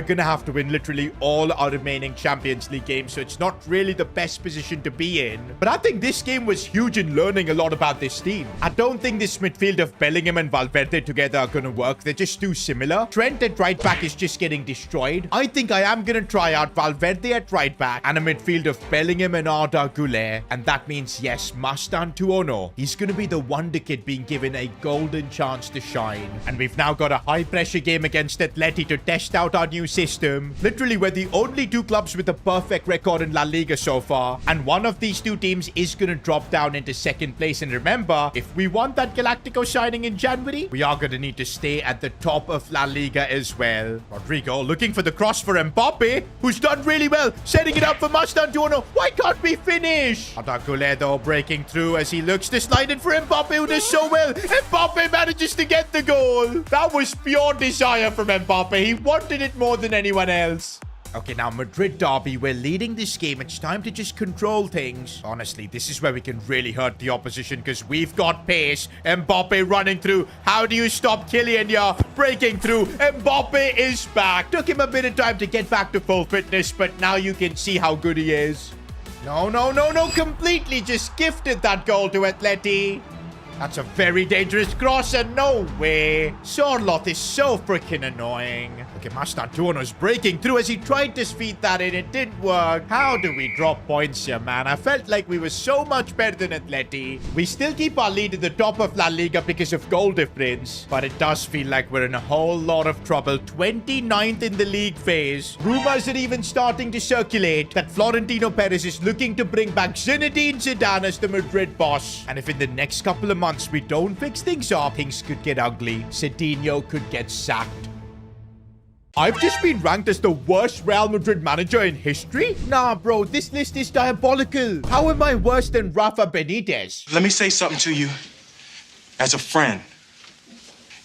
going to have to win literally all our remaining Champions League games. So it's not really the best position to be in. But I think this game was huge in learning a lot about this team. I don't think this midfield of Bellingham and Valverde together are going to work. They're just too similar. Trent at right back is just getting destroyed. I think I am going to try out Valverde at right back and a midfield of Bellingham and Arda Güler. And that means, yes, Mastantuono. He's going to be the wonder kid being given a golden chance to shine. And we've now got a high-pressure game against Atleti to test out our new system. Literally, we're the only 2 clubs with a perfect record in La Liga so far. And one of these 2 teams is going to drop down into second place. And remember, if we want that Galactico signing in January, we are going to need to stay at the top of La Liga as well. Rodrigo looking for the cross for Mbappe, who's done really well, setting it up for Mastantuono. Why can't we finish? Arda Güler, though, breaking through as he looks to slide it for Mbappe, who does so well. Mbappe manages to get the goal. That was pure desire from Mbappe. He wanted it more than anyone else. Okay, now Madrid derby, we're leading this game. It's time to just control things. Honestly, this is where we can really hurt the opposition because we've got pace. Mbappe running through. How do you stop Kylian here? Breaking through. Mbappe is back. Took him a bit of time to get back to full fitness, but now you can see how good he is. No. Completely just gifted that goal to Atleti. That's a very dangerous cross and no way. Sorloth is so freaking annoying. Okay, Mastantuono's breaking through as he tried to feed that in. It didn't work. How do we drop points here, man? I felt like we were so much better than Atleti. We still keep our lead at the top of La Liga because of goal difference. But it does feel like we're in a whole lot of trouble. 29th in the league phase. Rumors are even starting to circulate that Florentino Perez is looking to bring back Zinedine Zidane as the Madrid boss. And if in the next couple of months we don't fix things up, things could get ugly. Sidinho could get sacked. I've just been ranked as the worst Real Madrid manager in history? Nah, bro, this list is diabolical. How am I worse than Rafa Benitez? Let me say something to you as a friend.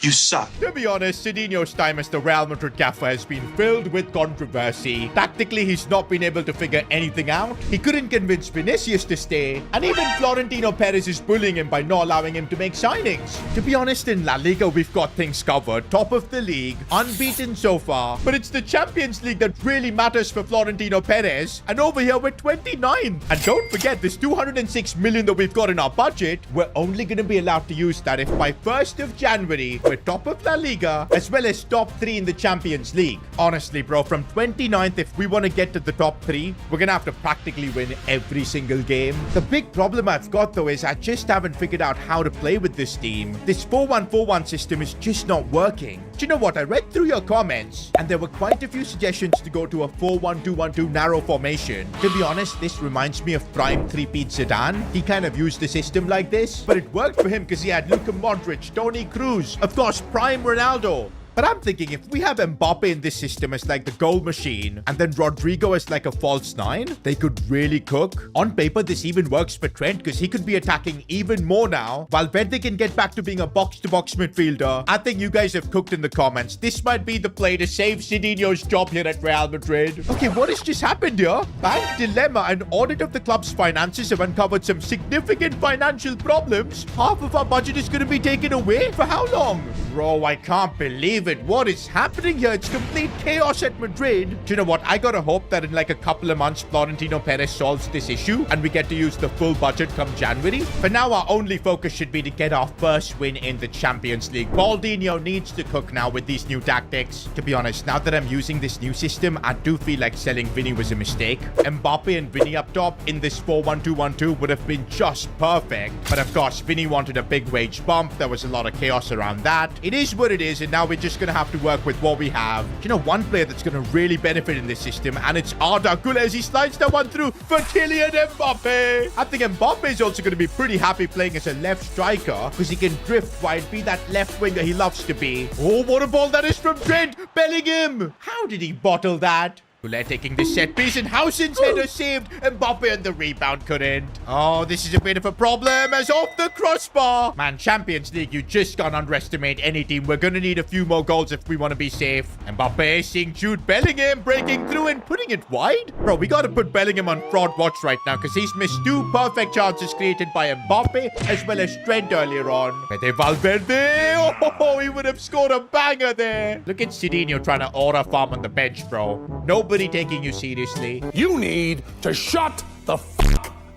You suck. To be honest, Sidinho's time as the Real Madrid gaffer has been filled with controversy. Tactically, he's not been able to figure anything out. He couldn't convince Vinicius to stay. And even Florentino Perez is bullying him by not allowing him to make signings. To be honest, in La Liga, we've got things covered. Top of the league, unbeaten so far. But it's the Champions League that really matters for Florentino Perez. And over here, we're 29th. And don't forget, this 206 million that we've got in our budget, we're only going to be allowed to use that if by 1st of January, we're top of La Liga, as well as top 3 in the Champions League. Honestly, bro, from 29th, if we want to get to the top 3, we're going to have to practically win every single game. The big problem I've got, though, is I just haven't figured out how to play with this team. This 4-1-4-1 system is just not working. Do you know what? I read through your comments, and there were quite a few suggestions to go to a 4-1-2-1-2 narrow formation. To be honest, this reminds me of Prime 3-peat Zidane. He kind of used a system like this, but it worked for him because he had Luka Modric, Toni Kroos, of course, Prime Ronaldo. But I'm thinking if we have Mbappe in this system as like the goal machine and then Rodrigo as like a false 9, they could really cook. On paper, this even works for Trent because he could be attacking even more now while Valverde can get back to being a box-to-box midfielder. I think you guys have cooked in the comments. This might be the play to save Sidinho's job here at Real Madrid. Okay, what has just happened here? Bank dilemma. An audit of the club's finances have uncovered some significant financial problems. Half of our budget is going to be taken away? For how long? Bro, I can't believe it. What is happening here? It's complete chaos at Madrid. Do you know what? I gotta hope that in like a couple of months, Florentino Perez solves this issue and we get to use the full budget come January. For now, our only focus should be to get our first win in the Champions League. Baldinho needs to cook now with these new tactics. To be honest, now that I'm using this new system, I do feel like selling Vinny was a mistake. Mbappe and Vinny up top in this 4-1-2-1-2 would have been just perfect. But of course, Vinny wanted a big wage bump. There was a lot of chaos around that. It is what it is, and now we're just gonna have to work with what we have. Do you know one player that's gonna really benefit in this system? And it's Arda Güler as he slides that one through for Kylian Mbappe. I think Mbappe is also gonna be pretty happy playing as a left striker because he can drift wide, be that left winger he loves to be. Oh, what a ball that is from Trent Bellingham. How did he bottle that? Güler taking the set piece and Housen's header saved. Mbappe and the rebound couldn't. Oh, this is a bit of a problem as off the crossbar. Man, Champions League, you just can't underestimate any team. We're going to need a few more goals if we want to be safe. Mbappe seeing Jude Bellingham breaking through and putting it wide. Bro, we got to put Bellingham on fraud watch right now because he's missed 2 perfect chances created by Mbappe as well as Trent earlier on. Fede Valverde. Oh, he would have scored a banger there. Look at Sidinho trying to aura farm on the bench, bro. Nobody taking you seriously. You need to shut the f***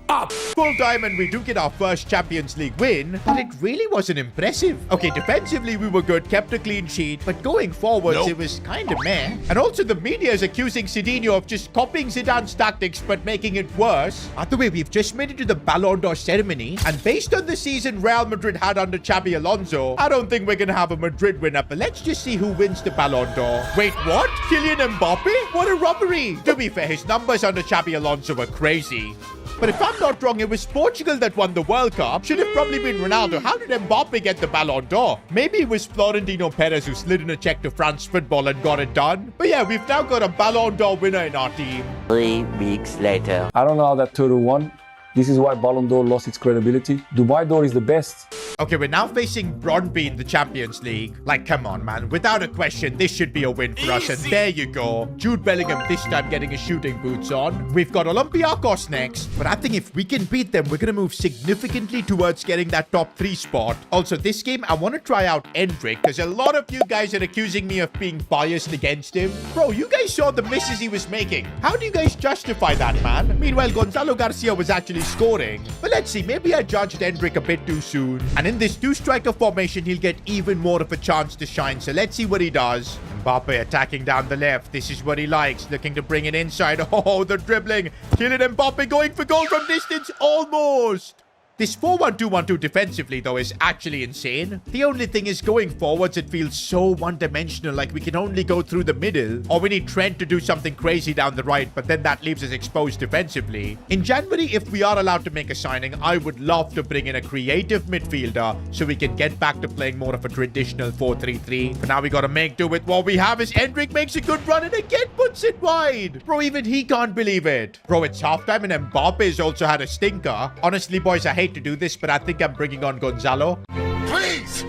up. Full time and we do get our first Champions League win, but it really wasn't impressive. Okay, defensively we were good, kept a clean sheet, but going forwards it was kind of meh. And also the media is accusing Sidinho of just copying Zidane's tactics but making it worse. By the way, we've just made it to the Ballon d'Or ceremony, and based on the season Real Madrid had under Xabi Alonso, I don't think we're gonna have a Madrid winner, but let's just see who wins the Ballon d'Or. Wait, what? Kylian Mbappe? What a robbery! To be fair, his numbers under Xabi Alonso were crazy. But if I'm not wrong, it was Portugal that won the World Cup. Should have probably been Ronaldo. How did Mbappe get the Ballon d'Or? Maybe it was Florentino Perez who slid in a check to France Football and got it done. But yeah, we've now got a Ballon d'Or winner in our team. 3 weeks later. I don't know how that total won. This is why Ballon d'Or lost its credibility. Dubai d'Or is the best. Okay, we're now facing Brøndby in the Champions League. Like, come on, man. Without a question, this should be a win for us. And there you go. Jude Bellingham this time getting his shooting boots on. We've got Olympiacos next. But I think if we can beat them, we're going to move significantly towards getting that top 3 spot. Also, this game, I want to try out Endrick because a lot of you guys are accusing me of being biased against him. Bro, you guys saw the misses he was making. How do you guys justify that, man? Meanwhile, Gonzalo Garcia was actually scoring. But let's see, maybe I judged Endrick a bit too soon. And in this 2-striker formation, he'll get even more of a chance to shine. So let's see what he does. Mbappe attacking down the left. This is what he likes. Looking to bring it inside. Oh, the dribbling. Kylian Mbappe going for goal from distance. Almost. This 4-1-2-1-2 defensively, though, is actually insane. The only thing is going forwards, it feels so one-dimensional, like we can only go through the middle. Or we need Trent to do something crazy down the right, but then that leaves us exposed defensively. In January, if we are allowed to make a signing, I would love to bring in a creative midfielder so we can get back to playing more of a traditional 4-3-3. But now we gotta make do with what we have as Endrick makes a good run and again puts it wide. Bro, even he can't believe it. Bro, it's halftime and Mbappe's also had a stinker. Honestly, boys, I hate to do this, but I think I'm bringing on Gonzalo. Please!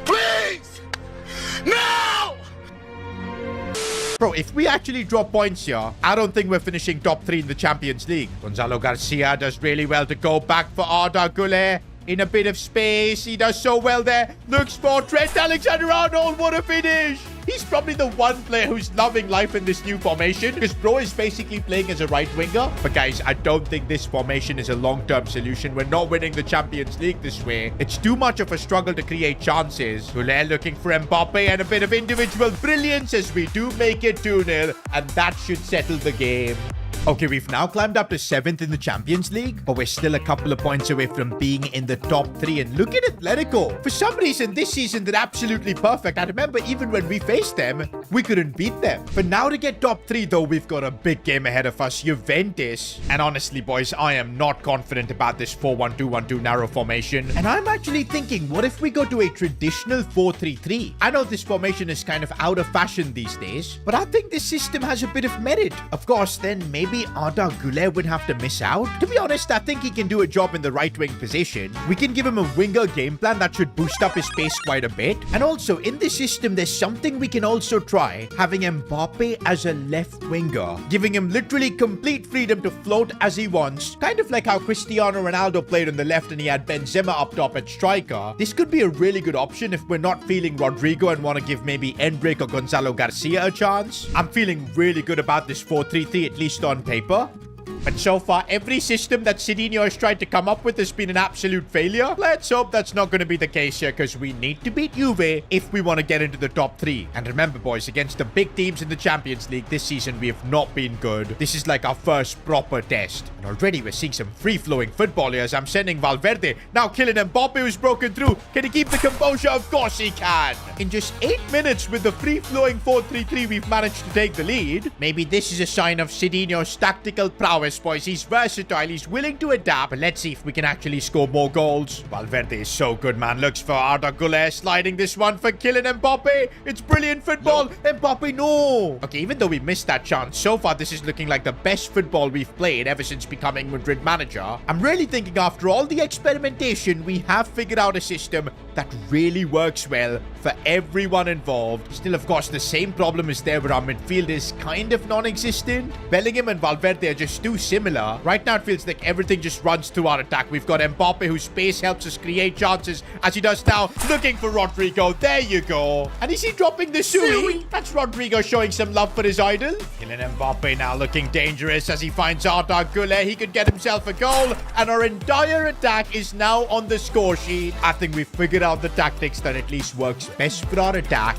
Please! No! Bro, if we actually drop points here, I don't think we're finishing top 3 in the Champions League. Gonzalo Garcia does really well to go back for Arda Güler. In a bit of space, he does so well there. Looks for Trent Alexander-Arnold. What a finish! He's probably the one player who's loving life in this new formation because bro is basically playing as a right winger. But guys, I don't think this formation is a long-term solution. We're not winning the Champions League this way. It's too much of a struggle to create chances. Güler looking for Mbappe and a bit of individual brilliance as we do make it 2-0. And that should settle the game. Okay, we've now climbed up to 7th in the Champions League, but we're still a couple of points away from being in the top 3. And look at Atletico. For some reason, this season, they're absolutely perfect. I remember even when we faced them, we couldn't beat them. But now to get top 3, though, we've got a big game ahead of us, Juventus. And honestly, boys, I am not confident about this 4-1-2-1-2 narrow formation. And I'm actually thinking, what if we go to a traditional 4-3-3? I know this formation is kind of out of fashion these days, but I think this system has a bit of merit. Of course, then maybe Arda Güler would have to miss out. To be honest, I think he can do a job in the right wing position. We can give him a winger game plan that should boost up his pace quite a bit. And also, in this system, there's something we can also try. Having Mbappe as a left winger. Giving him literally complete freedom to float as he wants. Kind of like how Cristiano Ronaldo played on the left and he had Benzema up top at striker. This could be a really good option if we're not feeling Rodrigo and want to give maybe Endrick or Gonzalo Garcia a chance. I'm feeling really good about this 4-3-3, at least on paper. But so far, every system that Sidinho has tried to come up with has been an absolute failure. Let's hope that's not going to be the case here because we need to beat Juve if we want to get into the top 3. And remember, boys, against the big teams in the Champions League this season, we have not been good. This is like our first proper test. And already we're seeing some free-flowing football here as I'm sending Valverde. Now Kylian Mbappe who's broken through. Can he keep the composure? Of course he can. In just 8 minutes with the free-flowing 4-3-3, we've managed to take the lead. Maybe this is a sign of Sidinho's tactical prowess, boys. He's versatile, he's willing to adapt, but let's see if we can actually score more goals. Valverde is so good, man. Looks for Arda Güler, sliding this one for Kylian Mbappe. It's brilliant football. No. Mbappe, no. Okay, even though we missed that chance, so far this is looking like the best football we've played ever since becoming Madrid manager. I'm really thinking after all the experimentation, we have figured out a system that really works well for everyone involved. Still, of course, the same problem is there where our midfield is kind of non-existent. Bellingham and Valverde are just too similar. Right now, it feels like everything just runs through our attack. We've got Mbappe, whose pace helps us create chances, as he does now. Looking for Rodrigo. There you go. And is he dropping the Sui? That's Rodrigo showing some love for his idol. Kylian Mbappe now looking dangerous as he finds Arda Güler. He could get himself a goal. And our entire attack is now on the score sheet. I think we've figured out the tactics that at least works best for our attack.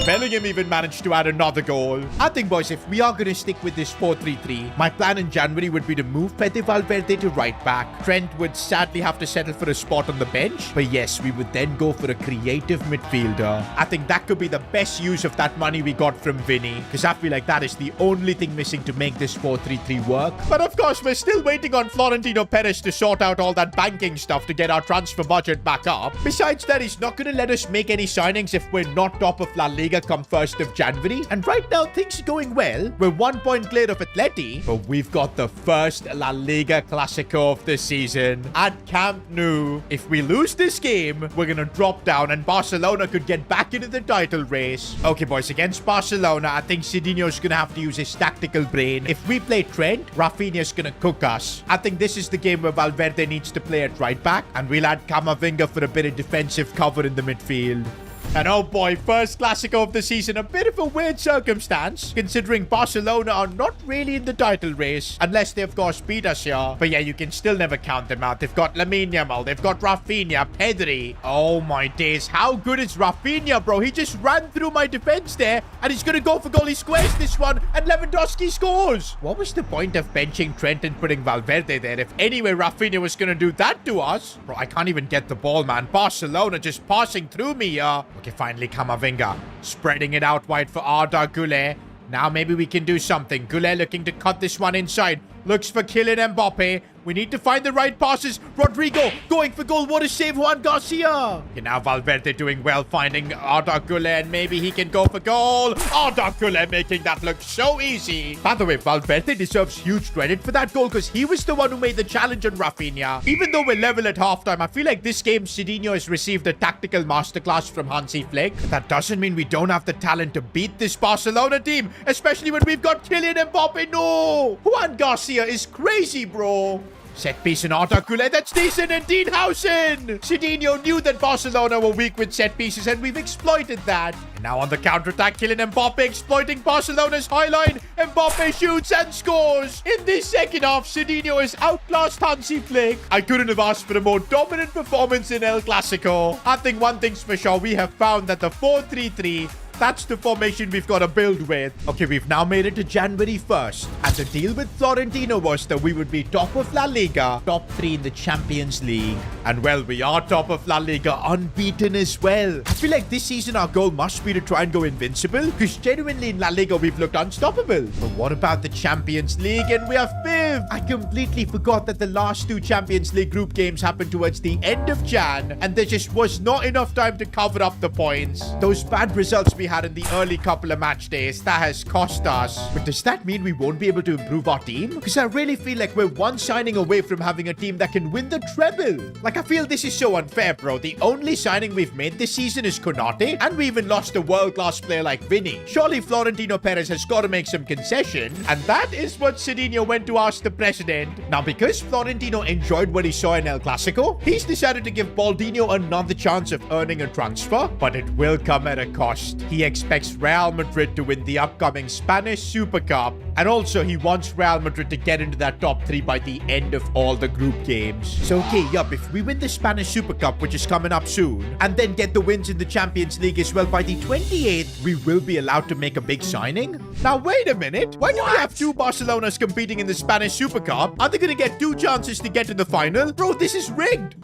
Bellingham even managed to add another goal. I think, boys, if we are going to stick with this 4-3-3, my plan in January would be to move Fede Valverde to right back. Trent would sadly have to settle for a spot on the bench. But yes, we would then go for a creative midfielder. I think that could be the best use of that money we got from Vinny, because I feel like that is the only thing missing to make this 4-3-3 work. But of course, we're still waiting on Florentino Perez to sort out all that banking stuff to get our transfer budget back up. Besides that, he's not going to let us make any signings if we're not top of La Liga come 1st of January. And right now, things are going well. We're 1 point clear of Atleti, but we've got the first La Liga Clasico of the season at Camp Nou. If we lose this game, we're going to drop down and Barcelona could get back into the title race. Okay, boys, against Barcelona, I think Sidinho's going to have to use his tactical brain. If we play Trent, Rafinha's going to cook us. I think this is the game where Valverde needs to play at right back, and we'll add Camavinga for a bit of defensive cover in the midfield. And oh boy, first Clasico of the season, a bit of a weird circumstance, considering Barcelona are not really in the title race, unless they of course beat us here. But yeah, you can still never count them out. They've got Lamine Yamal, they've got Rafinha, Pedri. Oh my days, how good is Rafinha, bro? He just ran through my defense there, and he's gonna go for goal. He squares this one, and Lewandowski scores. What was the point of benching Trent and putting Valverde there if anyway Rafinha was gonna do that to us? Bro, I can't even get the ball, man. Barcelona just passing through me here. Okay, finally Camavinga spreading it out wide for Arda Güler. Now maybe we can do something. Güler looking to cut this one inside. Looks for Kylian Mbappe. We need to find the right passes. Rodrigo going for goal. What a save, Juan Garcia. Okay, now Valverde doing well, finding Arda Güler, and maybe he can go for goal. Arda Güler making that look so easy. By the way, Valverde deserves huge credit for that goal because he was the one who made the challenge on Rafinha. Even though we're level at halftime, I feel like this game Sidinho has received a tactical masterclass from Hansi Flick. But that doesn't mean we don't have the talent to beat this Barcelona team, especially when we've got Kylian Mbappe. No! Juan Garcia is crazy, bro. Set piece in Arda Güler, that's decent indeed, Hausen! Sidinho knew that Barcelona were weak with set pieces, and we've exploited that. And now on the counter-attack, Kylian Mbappe exploiting Barcelona's high line. Mbappe shoots and scores! In this second half, Sidinho has outclassed Hansi Flick. I couldn't have asked for a more dominant performance in El Clasico. I think one thing's for sure, we have found that the 4-3-3, that's the formation we've got to build with. Okay, we've now made it to January 1st. And the deal with Florentino was that we would be top of La Liga, top 3 in the Champions League. And well, we are top of La Liga, unbeaten as well. I feel like this season our goal must be to try and go invincible, because genuinely in La Liga we've looked unstoppable. But what about the Champions League? And we are 5th. I completely forgot that the last 2 Champions League group games happened towards the end of Jan, and there just was not enough time to cover up the points. Those bad results we had in the early couple of match days, that has cost us. But does that mean we won't be able to improve our team? Because I really feel like we're one signing away from having a team that can win the treble. Like, I feel this is so unfair, bro. The only signing we've made this season is Konate, and we even lost a world-class player like Vinny. Surely Florentino Perez has got to make some concession, and that is what Sidinho went to ask the president. Now, because Florentino enjoyed what he saw in El Clasico, he's decided to give Baldinho another chance of earning a transfer, but it will come at a cost. He expects Real Madrid to win the upcoming Spanish Super Cup, and also he wants Real Madrid to get into that top 3 by the end of all the group games. So okay, yup, if we win the Spanish Super Cup, which is coming up soon, and then get the wins in the Champions League as well by the 28th, we will be allowed to make a big signing. Now wait a minute, why do we have 2 Barcelonas competing in the Spanish Super Cup? Are they gonna get 2 chances to get to the final? Bro, this is rigged.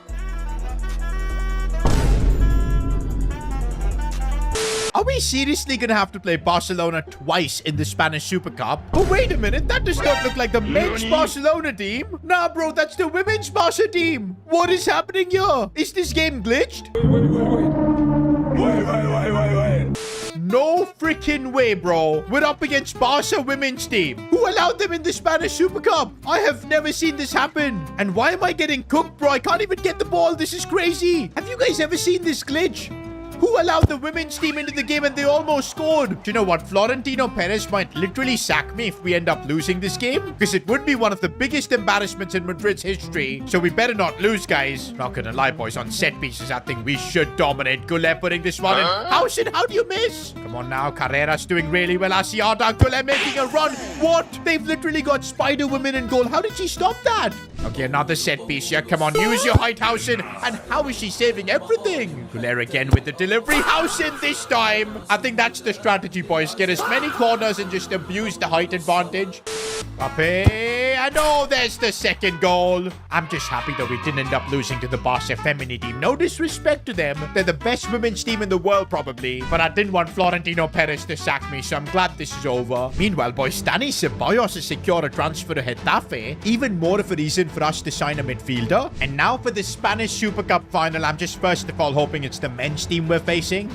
Are we seriously gonna have to play Barcelona twice in the Spanish Super Cup? But wait a minute, that does not look like the men's Barcelona team. Nah, bro, that's the women's Barca team. What is happening here? Is this game glitched? Wait. No freaking way, bro. We're up against Barca women's team. Who allowed them in the Spanish Super Cup? I have never seen this happen. And why am I getting cooked, bro? I can't even get the ball. This is crazy. Have you guys ever seen this glitch? Who allowed the women's team into the game and they almost scored? Do you know what? Florentino Perez might literally sack me if we end up losing this game, because it would be one of the biggest embarrassments in Madrid's history. So we better not lose, guys. Not gonna lie, boys. On set pieces, I think we should dominate. Güler putting this one in. How do you miss? Come on now. Carrera's doing really well. I see Arda Güler making a run. What? They've literally got Spider Woman in goal. How did she stop that? Okay, another set piece here. Come on, use your height, Hausen. And how is she saving everything? Güler again with the delivery. delivery house in this time. I think that's the strategy, boys. Get as many corners and just abuse the height advantage. And oh, there's the second goal. I'm just happy that we didn't end up losing to the Barca Femini team. No disrespect to them. They're the best women's team in the world, probably. But I didn't want Florentino Perez to sack me, so I'm glad this is over. Meanwhile, boys, Dani Ceballos has secured a transfer to Getafe. Even more of a reason for us to sign a midfielder. And now for the Spanish Super Cup final, I'm just first of all hoping it's the men's team we're facing.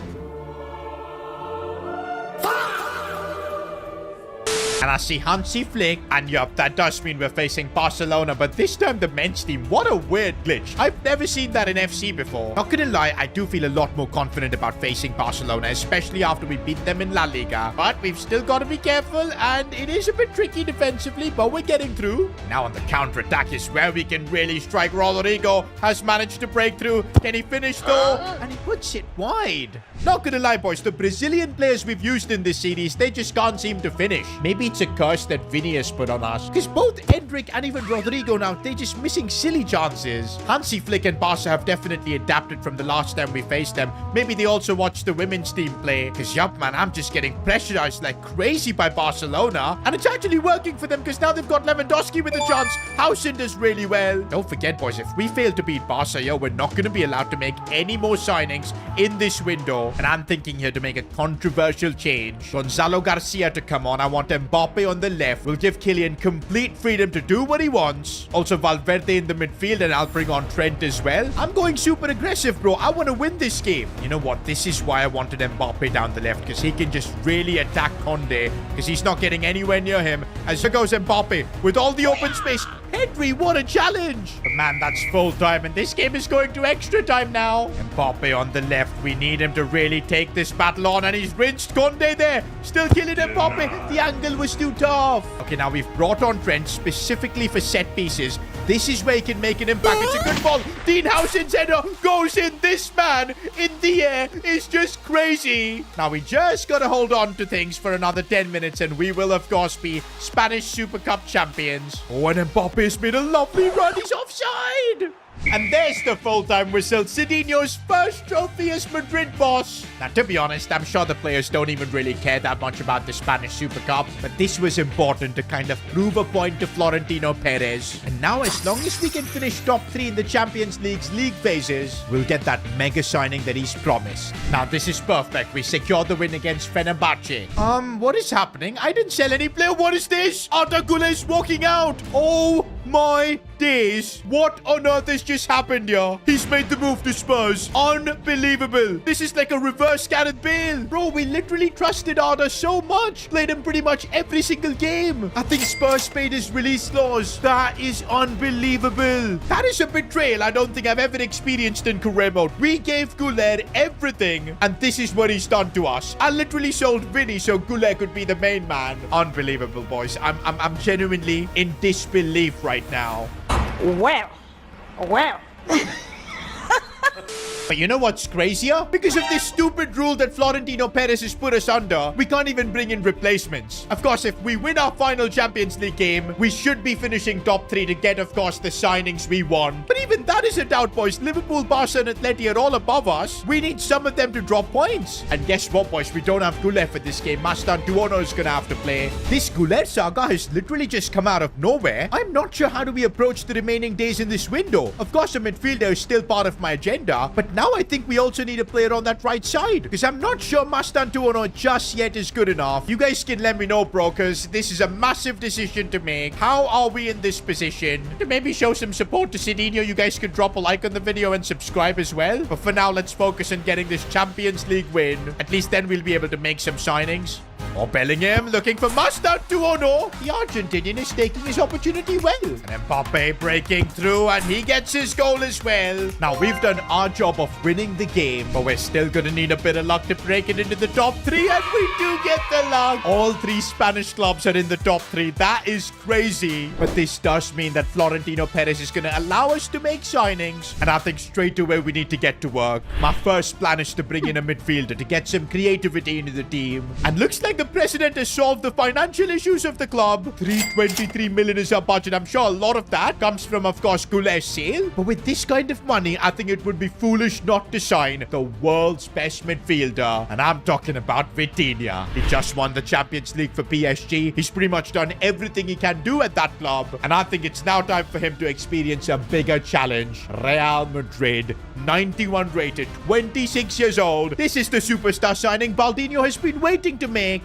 And I see Hansi Flick, and yup, that does mean we're facing Barcelona, but this time the men's team. What a weird glitch. I've never seen that in FC before. Not gonna lie, I do feel a lot more confident about facing Barcelona, especially after we beat them in La Liga. But we've still got to be careful, and it is a bit tricky defensively, but we're getting through. Now on the counter-attack is where we can really strike. Rodrigo has managed to break through. Can he finish though? And he puts it wide. Not gonna lie, boys, the Brazilian players we've used in this series, they just can't seem to finish. Maybe it's a curse that Vinny has put on us. Because both Endrick and even Rodrigo now, they're just missing silly chances. Hansi Flick and Barca have definitely adapted from the last time we faced them. Maybe they also watched the women's team play. Because yup, man, I'm just getting pressurized like crazy by Barcelona. And it's actually working for them because now they've got Lewandowski with a chance. Howson does really well. Don't forget, boys, if we fail to beat Barca, yo, we're not going to be allowed to make any more signings in this window. And I'm thinking here to make a controversial change. Gonzalo Garcia to come on. I want Mbappe on the left. We'll give Kylian complete freedom to do what he wants. Also Valverde in the midfield, and I'll bring on Trent as well. I'm going super aggressive, bro. I want to win this game. You know what? This is why I wanted Mbappe down the left, because he can just really attack Conde, because he's not getting anywhere near him. As here goes Mbappe with all the open space. Henry, what a challenge. But man, that's full time, and this game is going to extra time now. Mbappe on the left. We need him to really take this battle on, and he's rinsed Conde there. Still killing Mbappe. The angle was too tough. Okay, now we've brought on Trent specifically for set pieces. This is where he can make an impact. It's a good ball. Dean Howson's header goes in. This man in the air is just crazy. Now we just got to hold on to things for another 10 minutes, and we will, of course, be Spanish Super Cup champions. Oh, and Mbappe's made a lovely run. He's offside. And there's the full-time whistle. Sidinho's first trophy as Madrid boss. Now, to be honest, I'm sure the players don't even really care that much about the Spanish Super Cup, but this was important to kind of prove a point to Florentino Perez. And now, as long as we can finish top 3 in the Champions League's league phases, we'll get that mega signing that he's promised. Now, this is perfect. We secured the win against Fenerbahce. What is happening? I didn't sell any player. What is this? Arda Güler's walking out. Oh my days. What on earth has just happened here? He's made the move to Spurs. Unbelievable. This is like a reverse Gareth Bale. Bro, we literally trusted Arda so much. Played him pretty much every single game. I think Spurs paid his release clause. That is unbelievable. That is a betrayal I don't think I've ever experienced in career mode. We gave Güler everything, and this is what he's done to us. I literally sold Vinny so Güler could be the main man. Unbelievable, boys. I'm genuinely in disbelief right now. Well. But you know what's crazier? Because of this stupid rule that Florentino Perez has put us under, we can't even bring in replacements. Of course, if we win our final Champions League game, we should be finishing top 3 to get, of course, the signings we want. But even that is a doubt, boys. Liverpool, Barca, and Atleti are all above us. We need some of them to drop points. And guess what, boys? We don't have Güler for this game. Mastantuono is gonna have to play. This Güler saga has literally just come out of nowhere. I'm not sure how do we approach the remaining days in this window. Of course, a midfielder is still part of my agenda, but now I think we also need a player on that right side, because I'm not sure Mastantuono just yet is good enough. You guys can let me know, bro, because this is a massive decision to make. How are we in this position? To maybe show some support to Sidinho, you guys could drop a like on the video and subscribe as well. But for now, let's focus on getting this Champions League win. At least then we'll be able to make some signings. Oh, Bellingham looking for Mastantuono. The Argentinian is taking his opportunity well. And Mbappe breaking through, and he gets his goal as well. Now, we've done our job of winning the game, but we're still going to need a bit of luck to break it into the top 3, and we do get the luck. All 3 Spanish clubs are in the top 3. That is crazy. But this does mean that Florentino Perez is going to allow us to make signings, and I think straight away we need to get to work. My first plan is to bring in a midfielder to get some creativity into the team. And looks like the president has solved the financial issues of the club. 323 million is our budget. I'm sure a lot of that comes from, of course, Goulet's sale. But with this kind of money, I think it would be foolish not to sign the world's best midfielder. And I'm talking about Vitinha. He just won the Champions League for PSG. He's pretty much done everything he can do at that club. And I think it's now time for him to experience a bigger challenge. Real Madrid, 91 rated, 26 years old. This is the superstar signing Baldinho has been waiting to make.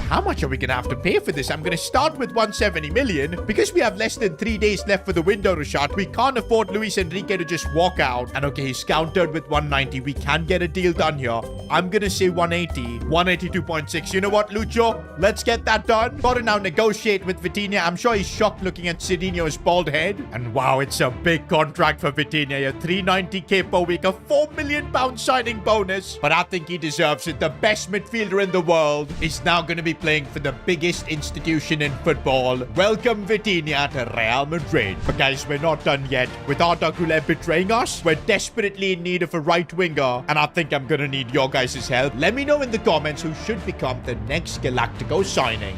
How much are we going to have to pay for this? I'm going to start with 170 million. Because we have less than 3 days left for the window, Rashad, we can't afford Luis Enrique to just walk out. And okay, he's countered with 190. We can get a deal done here. I'm going to say 180. 182.6. You know what, Lucho? Let's get that done. Got to now negotiate with Vitinha. I'm sure he's shocked looking at Sidinho's bald head. And wow, it's a big contract for Vitinha. A 390k per week. A £4 million signing bonus. But I think he deserves it. The best midfielder in the world is now going to be playing for the biggest institution in football. Welcome Vitinha to Real Madrid. But guys, we're not done yet. With Arda Güler betraying us, we're desperately in need of a right winger. And I think I'm gonna need your guys' help. Let me know in the comments who should become the next Galactico signing.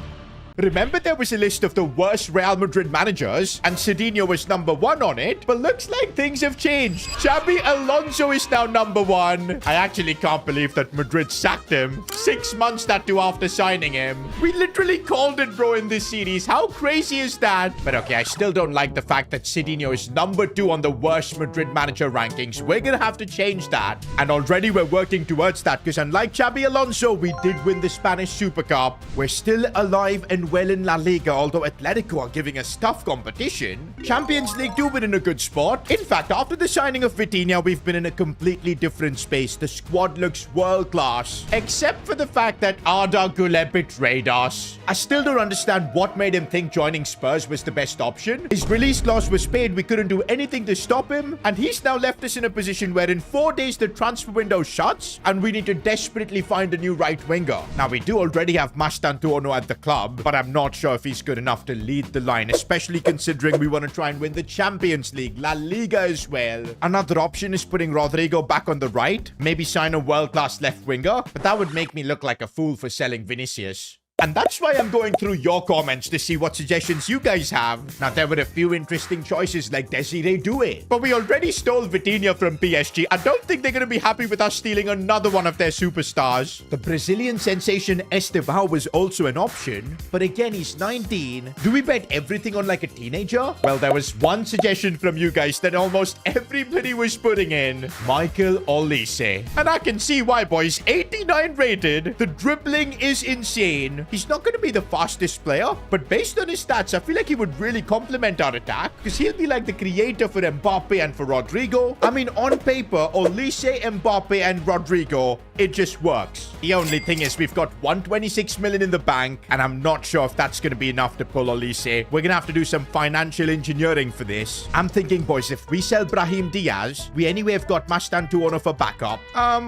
Remember there was a list of the worst Real Madrid managers and Sidinho was number 1 on it, but looks like things have changed. Xabi Alonso is now number 1. I actually can't believe that Madrid sacked him 6 months that too after signing him. We literally called it, bro, in this series. How crazy is that? But okay, I still don't like the fact that Sidinho is number 2 on the worst Madrid manager rankings. We're gonna have to change that. And already we're working towards that because unlike Xabi Alonso, we did win the Spanish Super Cup. We're still alive and well in La Liga, although Atletico are giving us tough competition. Champions League too, we're in a good spot. In fact, after the signing of Vitinha, we've been in a completely different space. The squad looks world-class, except for the fact that Arda Güler betrayed us. I still don't understand what made him think joining Spurs was the best option. His release clause was paid, we couldn't do anything to stop him, and he's now left us in a position where in 4 days the transfer window shuts, and we need to desperately find a new right winger. Now, we do already have Mastantuono at the club, but I'm not sure if he's good enough to lead the line, especially considering we want to try and win the Champions League, La Liga as well. Another option is putting Rodrigo back on the right, maybe sign a world-class left winger, but that would make me look like a fool for selling Vinicius. And that's why I'm going through your comments to see what suggestions you guys have. Now, there were a few interesting choices like Desiree Doué. But we already stole Vitinha from PSG. I don't think they're going to be happy with us stealing another one of their superstars. The Brazilian sensation Estevão was also an option. But again, he's 19. Do we bet everything on like a teenager? Well, there was one suggestion from you guys that almost everybody was putting in. Michael Olise. And I can see why, boys. 89 rated. The dribbling is insane. He's not going to be the fastest player, but based on his stats, I feel like he would really complement our attack because he'll be like the creator for Mbappe and for Rodrigo. I mean, on paper, Olise, Mbappe, and Rodrigo, it just works. The only thing is we've got 126 million in the bank, and I'm not sure if that's going to be enough to pull Olise. We're going to have to do some financial engineering for this. I'm thinking, boys, if we sell Brahim Diaz, we anyway have got Mastantuono for backup.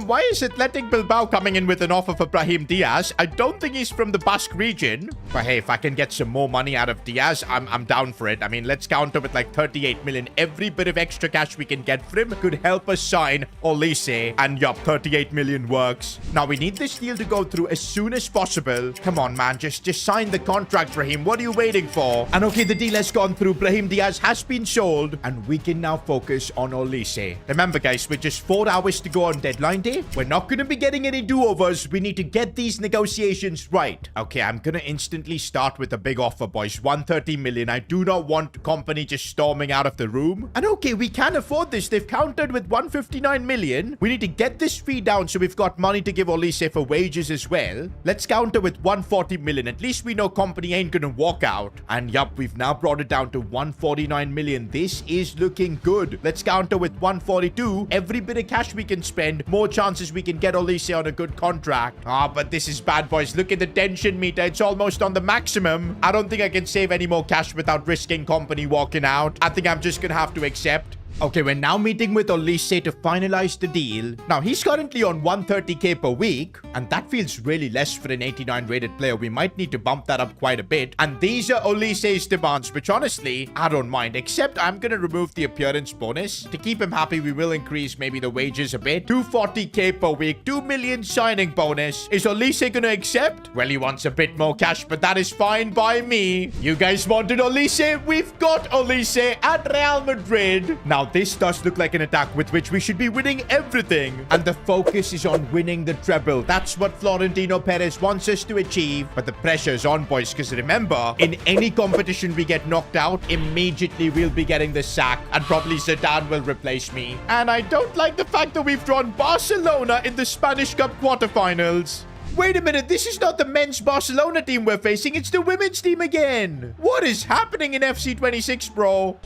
Why is Athletic Bilbao coming in with an offer for Brahim Diaz? I don't think he's from the Basque region. But hey, if I can get some more money out of Diaz, I'm down for it. I mean, let's counter with like 38 million. Every bit of extra cash we can get for him could help us sign Olise. And yup, 38 million works. Now, we need this deal to go through as soon as possible. Come on, man. Just sign the contract, Brahim. What are you waiting for? And okay, the deal has gone through. Brahim Diaz has been sold. And we can now focus on Olise. Remember, guys, with just 4 hours to go on deadline day, we're not going to be getting any do-overs. We need to get these negotiations right. Okay, I'm gonna instantly start with a big offer, boys. 130 million. I do not want company just storming out of the room. And okay, we can afford this. They've countered with 159 million. We need to get this fee down so we've got money to give Olise for wages as well. Let's counter with 140 million. At least we know company ain't gonna walk out. And yup, we've now brought it down to 149 million. This is looking good. Let's counter with 142. Every bit of cash we can spend, more chances we can get Olise on a good contract. But this is bad, boys. Look at the tension meter. It's almost on the maximum. I don't think I can save any more cash without risking company walking out. I think I'm just gonna have to accept. Okay, we're now meeting with Olise to finalize the deal. Now, he's currently on 130k per week, and that feels really less for an 89 rated player. We might need to bump that up quite a bit. And these are Olise's demands, which honestly, I don't mind, except I'm going to remove the appearance bonus. To keep him happy, we will increase maybe the wages a bit. 240k per week, 2 million signing bonus. Is Olise going to accept? Well, he wants a bit more cash, but that is fine by me. You guys wanted Olise? We've got Olise at Real Madrid. Now, this does look like an attack with which we should be winning everything. And the focus is on winning the treble. That's what Florentino Perez wants us to achieve. But the pressure's on, boys, because remember, in any competition we get knocked out, immediately we'll be getting the sack. And probably Zidane will replace me. And I don't like the fact that we've drawn Barcelona in the Spanish Cup quarterfinals. Wait a minute, this is not the men's Barcelona team we're facing. It's the women's team again. What is happening in FC 26, bro?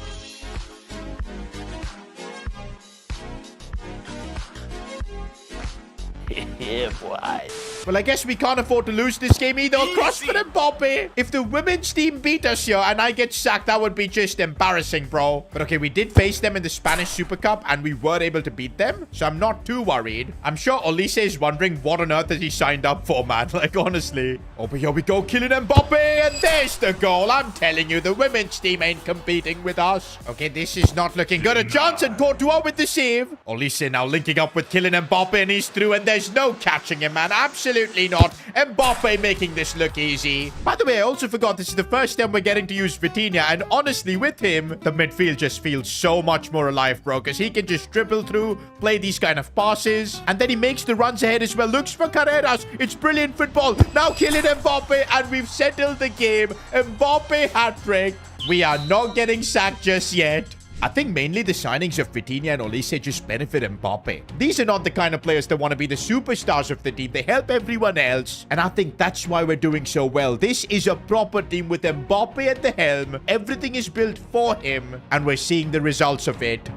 Yeah, boy. Well, I guess we can't afford to lose this game either. Cross for Mbappe. If the women's team beat us here and I get sacked, that would be just embarrassing, bro. But okay, we did face them in the Spanish Super Cup and we were able to beat them. So I'm not too worried. I'm sure Olise is wondering what on earth has he signed up for, man. Like, honestly. Oh, but here we go. Kylian Mbappe. And there's the goal. I'm telling you, the women's team ain't competing with us. Okay, this is not looking good. A chance and Courtois with the save. Olise now linking up with Kylian Mbappe and he's through and there's no catching him, man. Absolutely not. Mbappe making this look easy. By the way, I also forgot this is the first time we're getting to use Vitinha, and honestly, with him, the midfield just feels so much more alive, bro, because he can just dribble through, play these kind of passes, and then he makes the runs ahead as well. Looks for Carreras. It's brilliant football. Now Kylian Mbappe, and we've settled the game. Mbappe hat-trick. We are not getting sacked just yet. I think mainly the signings of Vitinha and Olise just benefit Mbappe. These are not the kind of players that want to be the superstars of the team. They help everyone else. And I think that's why we're doing so well. This is a proper team with Mbappe at the helm. Everything is built for him. And we're seeing the results of it.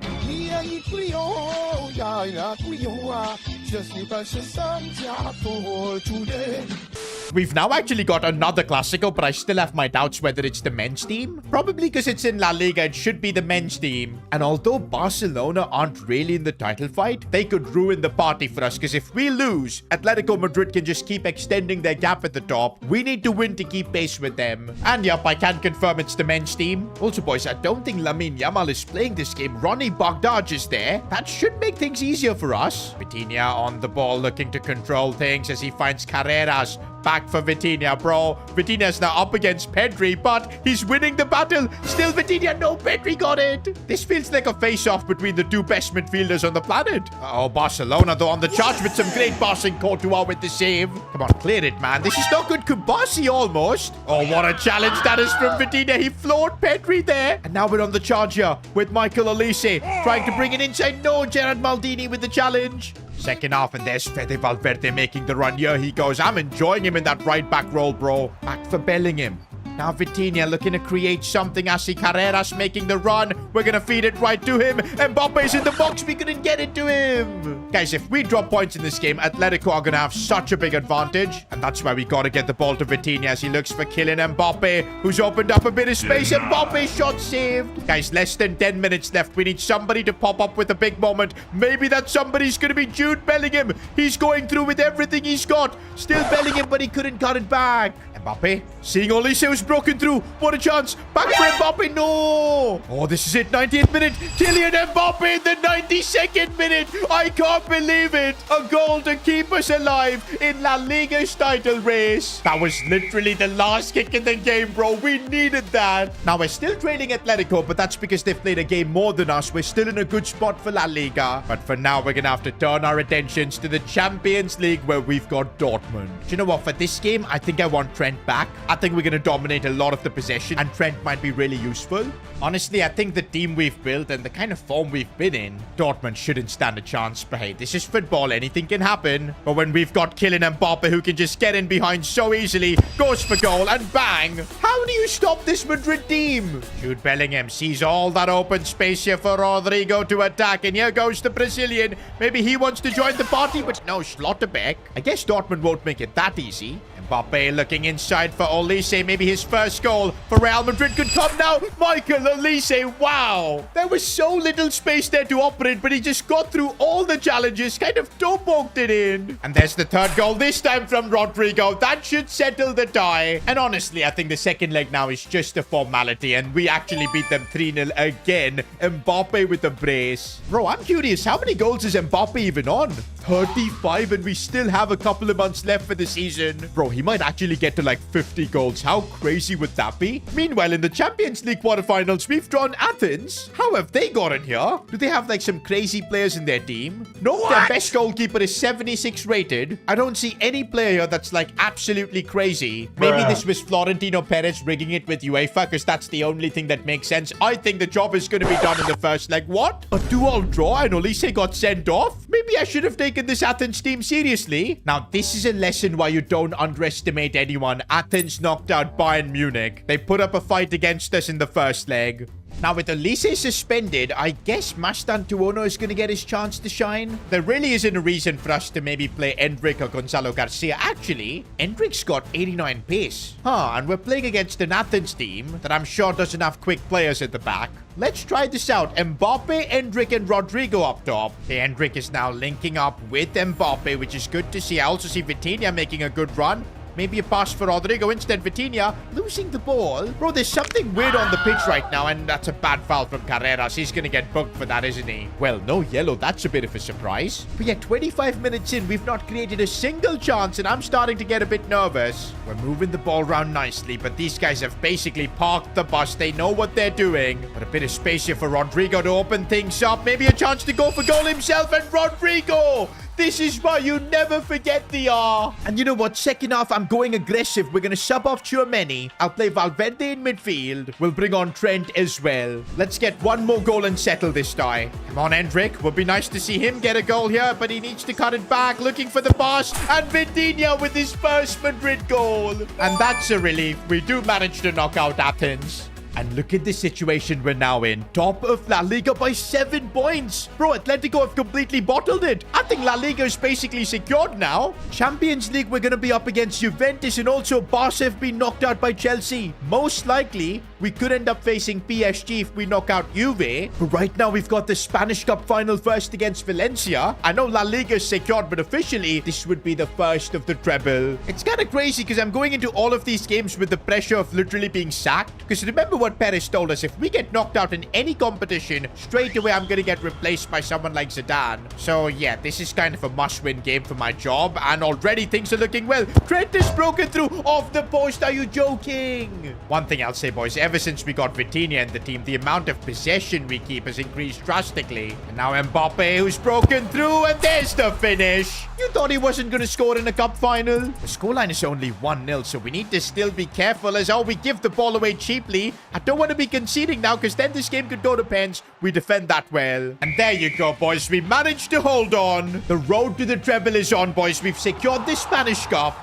We've now actually got another Clasico, but I still have my doubts whether it's the men's team. Probably because it's in La Liga, it should be the men's team. And although Barcelona aren't really in the title fight, they could ruin the party for us. Because if we lose, Atletico Madrid can just keep extending their gap at the top. We need to win to keep pace with them. And yep, I can confirm it's the men's team. Also, boys, I don't think Lamine Yamal is playing this game. Ronnie Baghdad is there. That should make things easier for us. Vitinha on the ball, looking to control things as he finds Carreras. Back for Vitinha, bro. Vitinha's now up against Pedri, but he's winning the battle. Still Vitinha. No, Pedri got it. This feels like a face-off between the two best midfielders on the planet. Oh, Barcelona, though, on the charge with some great passing. Courtois with the save. Come on, clear it, man. This is not good. Kubasi almost. Oh, what a challenge that is from Vitinha. He floored Pedri there. And now we're on the charge here with Michael Olise trying to bring it inside. No, Gerard Maldini with the challenge. Second half, and there's Fede Valverde making the run. Here he goes. I'm enjoying him in that right back role, bro. Back for Bellingham. Now Vitinha looking to create something. I see Carreras making the run. We're going to feed it right to him. Mbappe's in the box. We couldn't get it to him. Guys, if we drop points in this game, Atletico are going to have such a big advantage. And that's why we got to get the ball to Vitinha as he looks for Kylian Mbappe, who's opened up a bit of space. Mbappe shot saved. Guys, less than 10 minutes left. We need somebody to pop up with a big moment. Maybe that somebody's going to be Jude Bellingham. He's going through with everything he's got. Still Bellingham, but he couldn't cut it back. Mbappe, seeing Olise was broken through. What a chance. Back for Mbappe. No. Oh, this is it. 90th minute. Kylian Mbappe in the 92nd minute. I can't believe it. A goal to keep us alive in La Liga's title race. That was literally the last kick in the game, bro. We needed that. Now, we're still trailing Atletico, but that's because they've played a game more than us. We're still in a good spot for La Liga. But for now, we're going to have to turn our attentions to the Champions League where we've got Dortmund. Do you know what? For this game, I think I want Trent back. I think we're going to dominate a lot of the possession and Trent might be really useful. Honestly, I think the team we've built and the kind of form we've been in, Dortmund shouldn't stand a chance. But hey, this is football. Anything can happen. But when we've got Kylian Mbappe who can just get in behind so easily, goes for goal and bang. How do you stop this Madrid team? Jude Bellingham sees all that open space here for Rodrigo to attack. And here goes the Brazilian. Maybe he wants to join the party, but no, Schlotterbeck. I guess Dortmund won't make it that easy. Mbappe looking inside for Olise. Maybe his first goal for Real Madrid could come now. Michael Olise, wow. There was so little space there to operate, but he just got through all the challenges, kind of toe-poked it in. And there's the third goal, this time from Rodrigo. That should settle the tie. And honestly, I think the second leg now is just a formality, and we actually beat them 3-0 again. Mbappe with the brace. Bro, I'm curious, how many goals is Mbappe even on? 35, and we still have a couple of months left for the season. Bro, he might actually get to like 50 goals. How crazy would that be? Meanwhile, in the Champions League quarterfinals, we've drawn Athens. How have they gotten here? Do they have like some crazy players in their team? No, their best goalkeeper is 76 rated. I don't see any player here that's like absolutely crazy. Maybe this was Florentino Perez rigging it with UEFA, because that's the only thing that makes sense. I think the job is going to be done in the first leg. What? A 2-2 draw and Olise got sent off? Maybe I should have taken this Athens team seriously. Now, this is a lesson why you don't underestimate anyone. Athens knocked out Bayern Munich. They put up a fight against us in the first leg. Now, with Olise suspended, I guess Mastan Tuono is going to get his chance to shine. There really isn't a reason for us to maybe play Endrick or Gonzalo Garcia. Actually, Endrick's got 89 pace. And we're playing against an Athens team that I'm sure doesn't have quick players at the back. Let's try this out. Mbappe, Endrick, and Rodrigo up top. Okay, Endrick is now linking up with Mbappe, which is good to see. I also see Vitinha making a good run. Maybe a pass for Rodrigo. Instead, Vitinha losing the ball. Bro, there's something weird on the pitch right now, and that's a bad foul from Carreras. He's going to get booked for that, isn't he? Well, no yellow. That's a bit of a surprise. But yeah, 25 minutes in, we've not created a single chance, and I'm starting to get a bit nervous. We're moving the ball around nicely, but these guys have basically parked the bus. They know what they're doing. But a bit of space here for Rodrigo to open things up. Maybe a chance to go for goal himself, and Rodrigo! This is why you never forget the R. And you know what? Second half, I'm going aggressive. We're going to sub off Tchouaméni. I'll play Valverde in midfield. We'll bring on Trent as well. Let's get one more goal and settle this tie. Come on, Endrick. Would be nice to see him get a goal here, but he needs to cut it back. Looking for the pass. And Vitinha with his first Madrid goal. And that's a relief. We do manage to knock out Athens. And look at the situation we're now in. Top of La Liga by 7 points. Bro, Atletico have completely bottled it. I think La Liga is basically secured now. Champions League, we're going to be up against Juventus, and also Barca have been knocked out by Chelsea. Most likely, we could end up facing PSG if we knock out Juve. But right now, we've got the Spanish Cup final first against Valencia. I know La Liga is secured, but officially, this would be the first of the treble. It's kind of crazy because I'm going into all of these games with the pressure of literally being sacked. Because remember what Perez told us, if we get knocked out in any competition, straight away I'm going to get replaced by someone like Zidane. So yeah, this is kind of a must-win game for my job, and already things are looking well. Trent is broken through off the post. Are you joking? One thing I'll say, boys, ever since we got Vitinha in the team, the amount of possession we keep has increased drastically. And now Mbappe, who's broken through, and there's the finish. You thought he wasn't going to score in a cup final? The scoreline is only 1-0, so we need to still be careful as we give the ball away cheaply. I don't want to be conceding now, because then this game could go to pens. We defend that well. And there you go, boys. We managed to hold on. The road to the treble is on, boys. We've secured the Spanish Cup.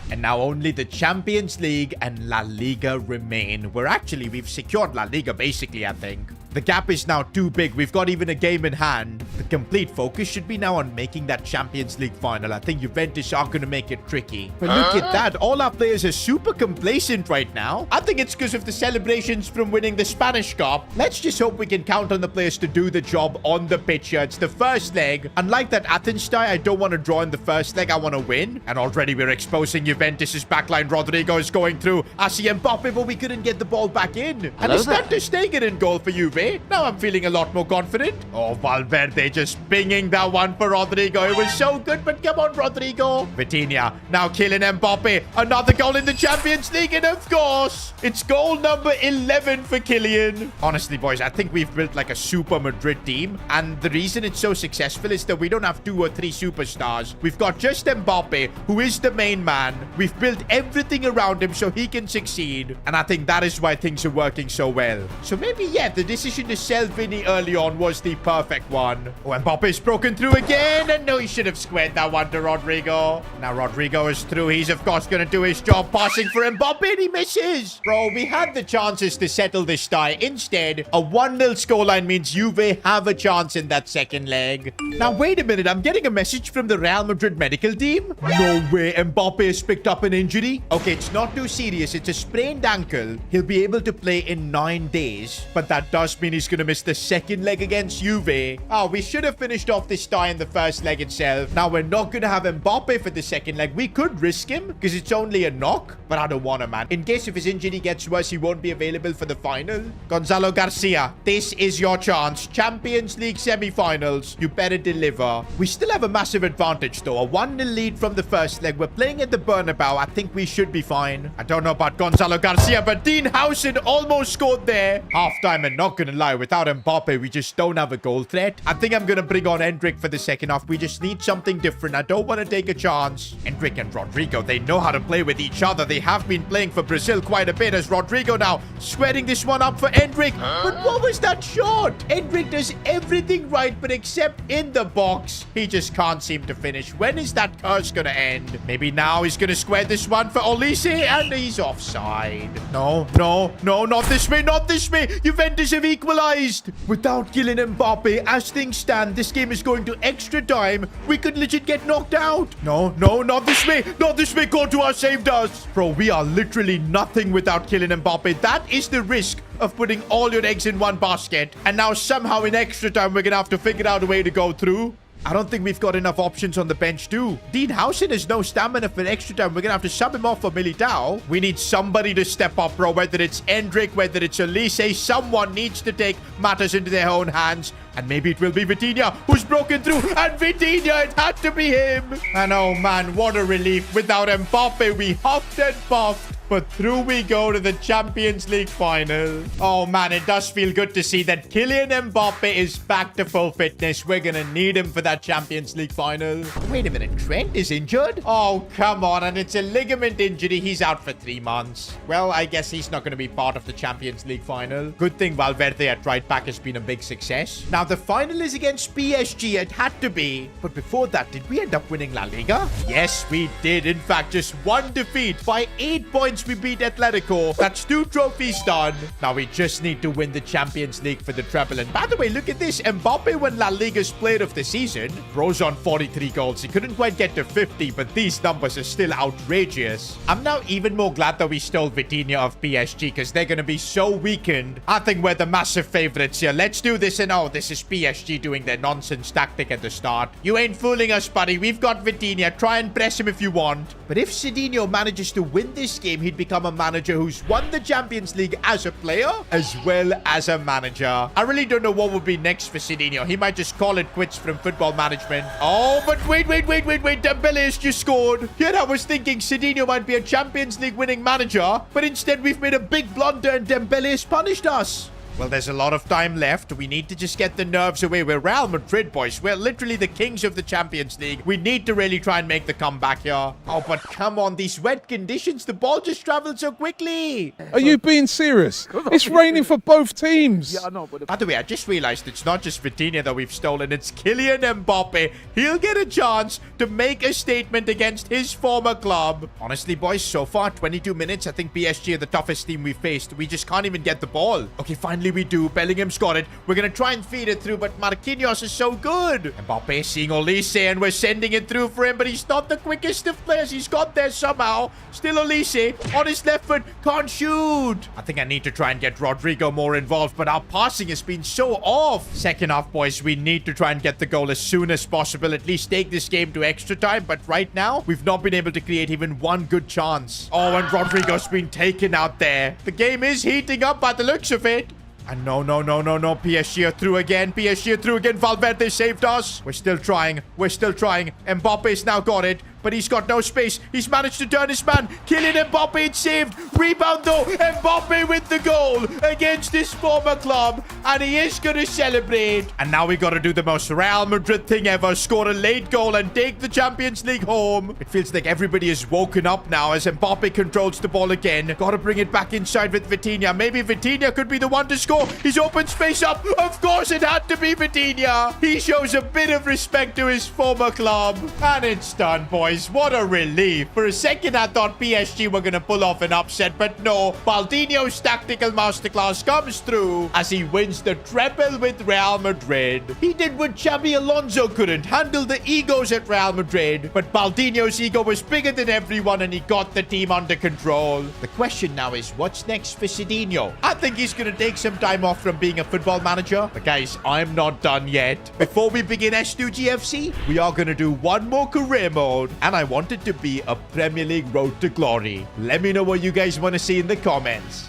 And now only the Champions League and La Liga remain. We've secured La Liga, basically, I think. The gap is now too big. We've got even a game in hand. The complete focus should be now on making that Champions League final. I think Juventus are going to make it tricky. But look at that. All our players are super complacent right now. I think it's because of the celebrations from winning the Spanish Cup. Let's just hope we can count on the players to do the job on the pitch here. It's the first leg. Unlike that Athens tie, I don't want to draw in the first leg. I want to win. And already we're exposing Juventus' backline. Rodrigo is going through. I see Mbappe, but we couldn't get the ball back in. And it's not just staying in goal for Juve. Now I'm feeling a lot more confident. Oh, Valverde just pinging that one for Rodrigo. It was so good, but come on, Rodrigo. Vitinha now killing Mbappe. Another goal in the Champions League, and of course, it's goal number 11 for Kylian. Honestly, boys, I think we've built like a super Madrid team, and the reason it's so successful is that we don't have 2 or 3 superstars. We've got just Mbappe, who is the main man. We've built everything around him so he can succeed, and I think that is why things are working so well. So maybe, yeah, the decision decision to sell Vinny early on was the perfect one. Oh, Mbappe's broken through again. And no, he should have squared that one to Rodrigo. Now Rodrigo is through. He's, of course, going to do his job passing for Mbappe, and he misses. Bro, we had the chances to settle this tie. Instead, a 1-0 scoreline means Juve have a chance in that second leg. Now, wait a minute. I'm getting a message from the Real Madrid medical team. No way. Mbappe has picked up an injury. Okay, it's not too serious. It's a sprained ankle. He'll be able to play in 9 days. But that does mean he's going to miss the second leg against Juve. Oh, we should have finished off this tie in the first leg itself. Now, we're not going to have Mbappe for the second leg. We could risk him because it's only a knock. But I don't want him, man. In case if his injury gets worse, he won't be available for the final. Gonzalo Garcia, this is your chance. Champions League semi-finals. You better deliver. We still have a massive advantage, though. A 1-0 lead from the first leg. We're playing at the Bernabeu. I think we should be fine. I don't know about Gonzalo Garcia, but Dean Howson almost scored there. Halftime, and not gonna lie, without Mbappe, we just don't have a goal threat. I think I'm gonna bring on Endrick for the second half. We just need something different. I don't want to take a chance. Endrick and Rodrigo, they know how to play with each other. They have been playing for Brazil quite a bit, as Rodrigo now squaring this one up for Endrick. But what was that shot? Endrick does everything right, but except in the box. He just can't seem to finish. When is that curse gonna end? Maybe now he's gonna square this one for Olise, and he's offside. No, not this way, not this way. Juventus have equalized. Without Kylian Mbappe, as things stand, this game is going to extra time. We could legit get knocked out. No, not this way. Not this way. Courtois saved us. Bro, we are literally nothing without Kylian Mbappe. That is the risk of putting all your eggs in one basket. And now somehow in extra time, we're going to have to figure out a way to go through. I don't think we've got enough options on the bench too. Dean Howson has no stamina for extra time. We're going to have to sub him off for Militao. We need somebody to step up, bro. Whether it's Endrick, whether it's Olise, someone needs to take matters into their own hands. And maybe it will be Vitinha who's broken through. And Vitinha, it had to be him. And oh man, what a relief. Without Mbappe, we huffed and puffed. But through we go to the Champions League final. Oh man, it does feel good to see that Kylian Mbappe is back to full fitness. We're gonna need him for that Champions League final. Wait a minute, Trent is injured? Oh, come on, and it's a ligament injury. He's out for 3 months. Well, I guess he's not gonna be part of the Champions League final. Good thing Valverde at right back has been a big success. Now, the final is against PSG. It had to be. But before that, did we end up winning La Liga? Yes, we did. In fact, just 1 defeat. By 8 points, we beat Atletico. That's 2 trophies done. Now we just need to win the Champions League for the treble. And by the way, look at this. Mbappe won La Liga's player of the season. Bro's on 43 goals. He couldn't quite get to 50, but these numbers are still outrageous. I'm now even more glad that we stole Vitinha of PSG because they're going to be so weakened. I think we're the massive favorites here. Let's do this. And oh, this is PSG doing their nonsense tactic at the start. You ain't fooling us, buddy. We've got Vitinha. Try and press him if you want. But if Sidinho manages to win this game, he'd become a manager who's won the Champions League as a player as well as a manager. I really don't know what would be next for Sidinho. He might just call it quits from football management. Oh, but wait. Dembele has just scored. Here I was thinking Sidinho might be a Champions League winning manager, but instead we've made a big blunder and Dembele has punished us. Well, there's a lot of time left. We need to just get the nerves away. We're Real Madrid, boys. We're literally the kings of the Champions League. We need to really try and make the comeback here. Oh, but come on. These wet conditions. The ball just traveled so quickly. Are you being serious? It's raining for both teams. Yeah, I know, but By the way, I just realized it's not just Vitinha that we've stolen. It's Kylian Mbappe. He'll get a chance to make a statement against his former club. Honestly, boys, so far, 22 minutes. I think PSG are the toughest team we've faced. We just can't even get the ball. Okay, finally we do. Bellingham's got it. We're going to try and feed it through, but Marquinhos is so good. Mbappe seeing Olise, and we're sending it through for him, but he's not the quickest of players. He's got there somehow. Still Olise on his left foot. Can't shoot. I think I need to try and get Rodrigo more involved, but our passing has been so off. Second half, boys, we need to try and get the goal as soon as possible. At least take this game to extra time, but right now, we've not been able to create even one good chance. Oh, and Rodrigo's been taken out there. The game is heating up by the looks of it. And no. PSG are through again. PSG are through again. Valverde saved us. We're still trying. Mbappe's now got it. but he's got no space. He's managed to turn his man. Kylian Mbappe, it's saved. Rebound though. Mbappe with the goal against his former club, and he is going to celebrate. And now we got to do the most Real Madrid thing ever. Score a late goal and take the Champions League home. It feels like everybody is woken up now as Mbappe controls the ball again. Got to bring it back inside with Vitinha. Maybe Vitinha could be the one to score. He's opened space up. Of course it had to be Vitinha. He shows a bit of respect to his former club. And it's done, boys. What a relief. For a second, I thought PSG were going to pull off an upset, but no. Baldinho's tactical masterclass comes through as he wins the treble with Real Madrid. He did what Xabi Alonso couldn't, handle the egos at Real Madrid, but Baldinho's ego was bigger than everyone and he got the team under control. The question now is, what's next for Sidinho? I think he's going to take some time off from being a football manager, but guys, I'm not done yet. Before we begin S2GFC, we are going to do one more career mode, and I want it to be a Premier League road to glory. Let me know what you guys want to see in the comments.